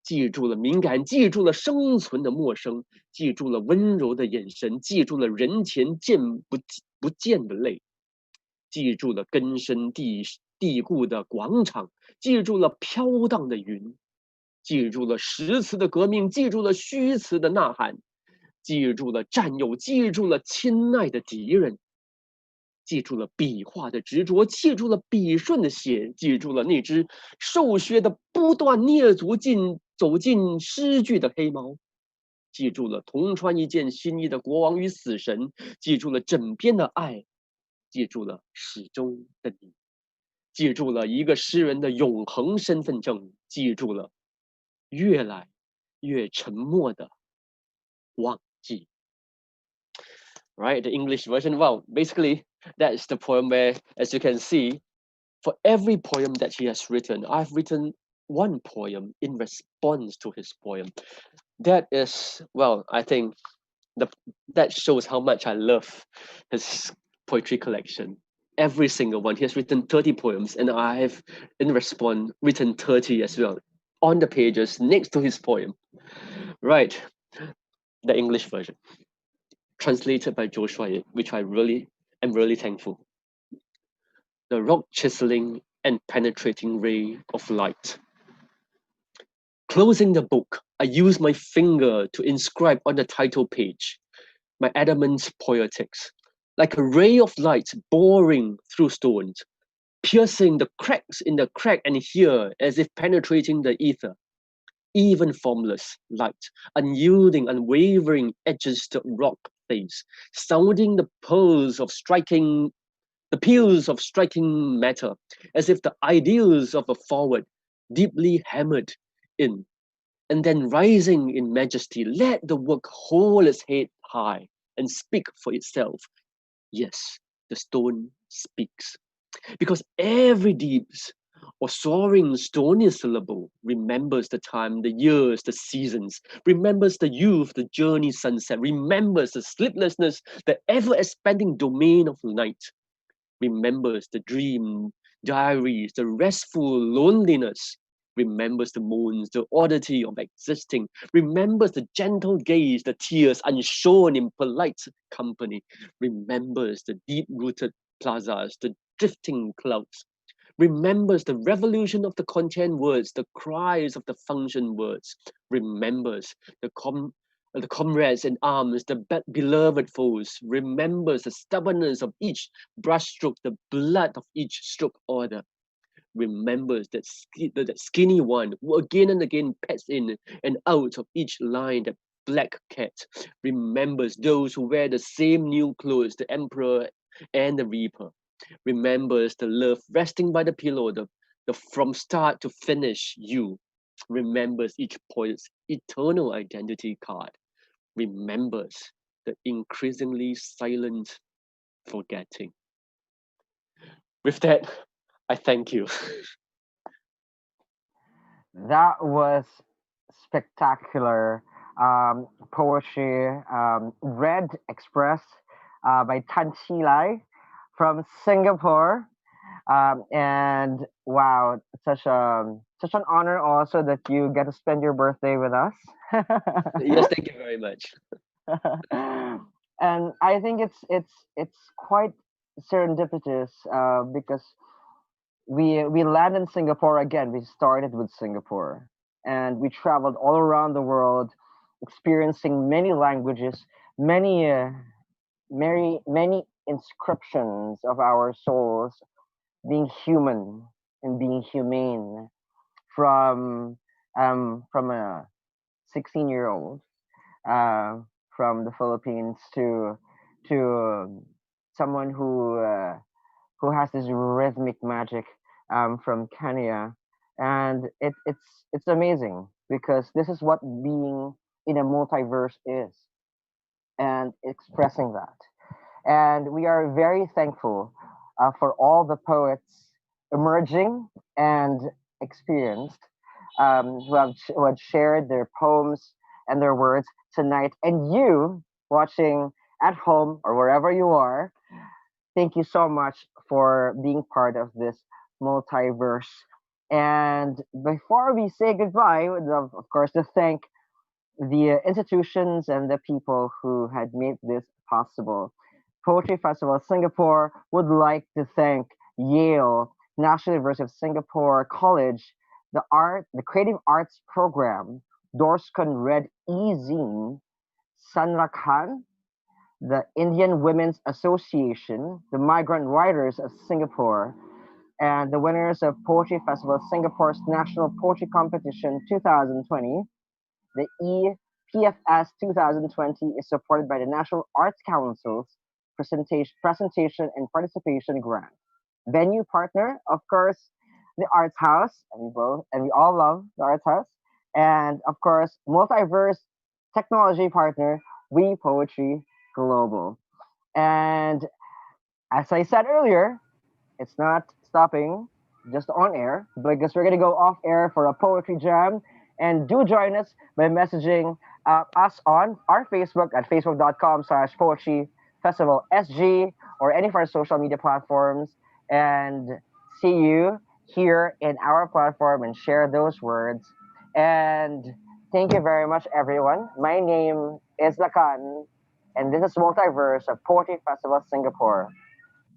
记住了敏感，记住了生存的陌生，记住了温柔的眼神，记住了人前见不见的泪，记住了根深蒂固的广场，记住了飘荡的云，记住了实词的革命，记住了虚词的呐喊，记住了战友，记住了亲爱的敌人，记住了笔画的执着，记住了笔顺的写，记住了那只瘦削的不断蹑足走进诗句的黑猫，记住了同穿一件新衣的国王与死神，记住了枕边的爱，记住了始终的你，记住了一个诗人的永恒身份证，记住了越来越沉默的忘记。Right, the English version. Well, basically, that's the poem where, as you can see, for every poem that he has written, I've written one poem in response to his poem. That is, well, I think that shows how much I love his poetry collection. Every single one. He has written 30 poems, and I've, in response, written 30 as well on the pages next to his poem. Right, the English version, translated by Joshua, which I really am really thankful. The rock chiseling and penetrating ray of light. Closing the book, I use my finger to inscribe on the title page my adamant poetics, like a ray of light boring through stones, piercing the cracks in the crack and here as if penetrating the ether. Even formless, light, unyielding, unwavering edges the rock face, sounding the peals of striking matter, as if the ideals of a forward, deeply hammered in, and then rising in majesty, let the work hold its head high and speak for itself. Yes, the stone speaks, because every deeps or soaring stony syllable remembers the time, the years, the seasons, remembers the youth, the journey sunset, remembers the sleeplessness, the ever-expanding domain of night, remembers the dream diaries, the restful loneliness, remembers the moons, the oddity of existing, remembers the gentle gaze, the tears unshown in polite company, remembers the deep-rooted plazas, the drifting clouds, remembers the revolution of the content words, the cries of the function words, remembers the comrades in arms, the beloved foes, remembers the stubbornness of each brushstroke, the blood of each stroke order, remembers that skinny one who again and again pets in and out of each line, that black cat, remembers those who wear the same new clothes, the emperor and the reaper, remembers the love resting by the pillow, the from start to finish you, remembers each poet's eternal identity card, remembers the increasingly silent forgetting. With that, I thank you. That was spectacular poetry, read expressed by Tan Chi Lai from Singapore. And wow, such an honor also that you get to spend your birthday with us. Yes, thank you very much. And I think it's quite serendipitous because we landed in Singapore again. We started with Singapore, and we traveled all around the world, experiencing many languages, many many inscriptions of our souls being human and being humane from a 16-year-old uh, from the Philippines to someone who has this rhythmic magic from Kenya, and it's amazing because this is what being in a multiverse is, and expressing that. And we are very thankful for all the poets emerging and experienced who have shared their poems and their words tonight. And you watching at home or wherever you are, thank you so much for being part of this multiverse. And before we say goodbye, we'd love, of course, to thank the institutions and the people who had made this possible. Poetry Festival Singapore would like to thank Yale, National University of Singapore College, the Creative Arts Program, Dorscon Red E-Zine, Sanrakan, the Indian Women's Association, the Migrant Writers of Singapore, and the winners of Poetry Festival Singapore's National Poetry Competition 2020. The e-PFS 2020 is supported by the National Arts Council's presentation and participation grant. Venue partner, of course, the Arts House, and we all love the Arts House, and of course, multiverse technology partner, We Poetry Global. And as I said earlier, it's not stopping just on air because we're going to go off air for a poetry jam. And do join us by messaging us on our Facebook at facebook.com/poetry festival SG or any of our social media platforms. And see you here in our platform and share those words. And thank you very much, everyone. My name is Lakan, and this is Multiverse of Poetry Festival Singapore.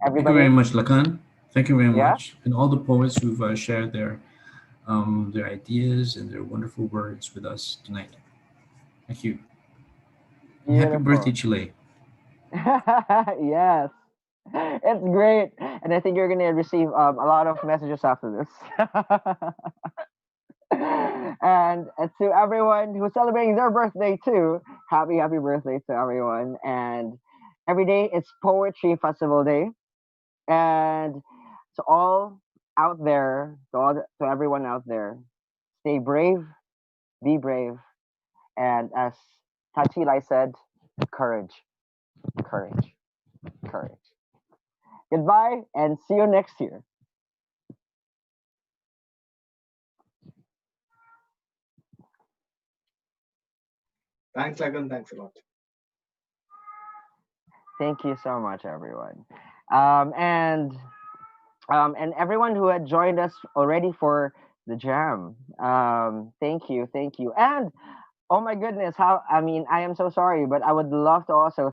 Thank you very Everybody, much, Lakan. Thank you very yeah? much. And all the poets who've shared their ideas and their wonderful words with us tonight. Thank you. And happy birthday, Beautiful. Chile. Yes, it's great, and I think you're gonna receive a lot of messages after this. And to everyone who's celebrating their birthday too, happy birthday to everyone! And every day it's Poetry Festival Day, and to all out there, to everyone out there, stay brave, be brave, and as Tachilai said, courage, courage, courage. Goodbye and see you next year. Thanks, Lagan. Thanks a lot. Thank you so much, everyone. Um, and and everyone who had joined us already for the jam. Thank you, thank you. And oh my goodness, how I mean, I am so sorry, but I would love to also